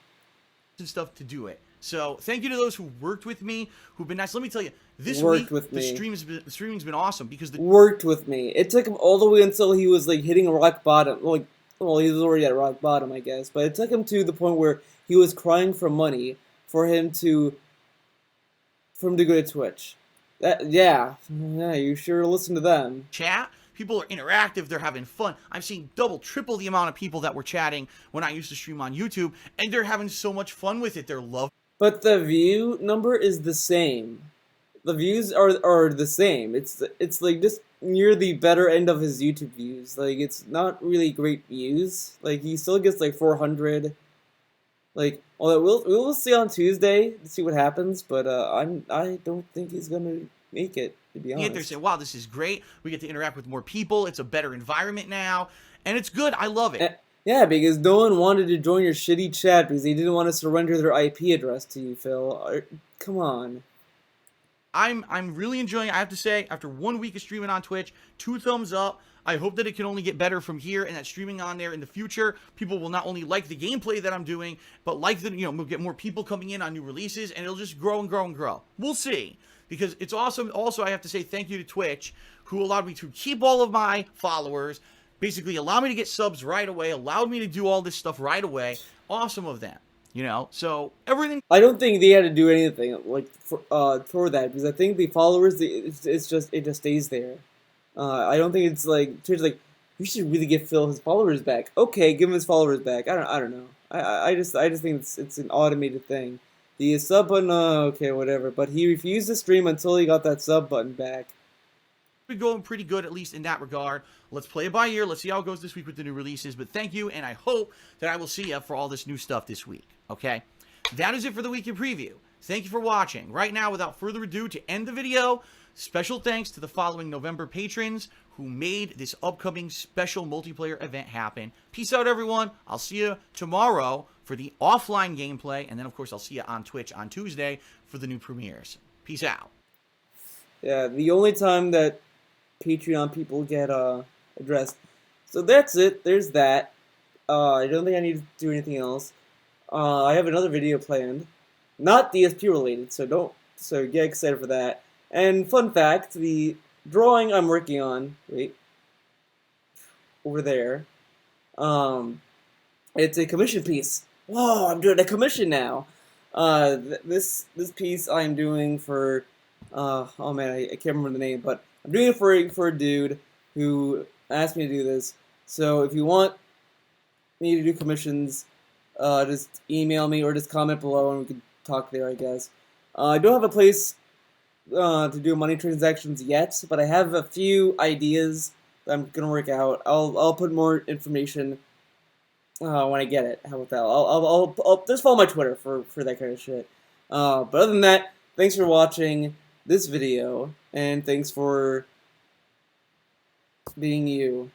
and stuff to do it. So thank you to those who worked with me, who've been nice. Let me tell you, this week the streaming's been awesome because worked with me. It took him all the way until he was like hitting rock bottom. Like, well, he was already at rock bottom, I guess. But it took him to the point where he was crying for money for him to go to Twitch. Yeah, you sure listen to them. Chat, People are interactive. They're having fun. I've seen double, triple the amount of people that were chatting when I used to stream on YouTube, and they're having so much fun with it. They're loving. But the view number is the same. The views are the same. It's like just near the better end of his YouTube views. Like it's not really great views. Like he still gets like 400. Like, although we'll see on Tuesday to see what happens. But I don't think he's gonna make it, to be honest. They're saying, "Wow, this is great. We get to interact with more people. It's a better environment now, and it's good. I love it." Yeah, because no one wanted to join your shitty chat because they didn't want to surrender their IP address to you, Phil. Come on. I'm really enjoying it. I have to say, after 1 week of streaming on Twitch, 2 thumbs up. I hope that it can only get better from here, and that streaming on there in the future, people will not only like the gameplay that I'm doing, but like the, we'll get more people coming in on new releases, and it'll just grow and grow and grow. We'll see, because it's awesome. Also, I have to say thank you to Twitch, who allowed me to keep all of my followers, basically allow me to get subs right away, allowed me to do all this stuff right away. Awesome of them. So everything. I don't think they had to do anything like for that, because I think the followers, it just stays there. I don't think it's like Twitch like you should really give Phil his followers back. Okay, give him his followers back. I don't know. I just think it's an automated thing. The sub button, okay, whatever. But he refused to stream until he got that sub button back. We're going pretty good, at least in that regard. Let's play it by ear. Let's see how it goes this week with the new releases. But thank you, and I hope that I will see you for all this new stuff this week. Okay? That is it for the week in preview. Thank you for watching. Right now, without further ado, to end the video, special thanks to the following November patrons who made this upcoming special multiplayer event happen. Peace out, everyone. I'll see you tomorrow for the offline gameplay, and then, of course, I'll see you on Twitch on Tuesday for the new premieres. Peace out. Yeah, the only time that Patreon people get addressed. So that's it. There's that. I don't think I need to do anything else. I have another video planned, not DSP related, so get excited for that. And fun fact, the drawing I'm working on, wait, over there, it's a commission piece. Whoa, I'm doing a commission now. This piece I'm doing for, oh man, I can't remember the name, but I'm doing it for a dude who asked me to do this. So if you want me to do commissions, just email me or just comment below and we can talk there, I guess. I don't have a place to do money transactions yet, but I have a few ideas that I'm gonna work out. I'll put more information when I get it. How about that? I'll just follow my Twitter for that kind of shit. But other than that, thanks for watching this video, and thanks for being you.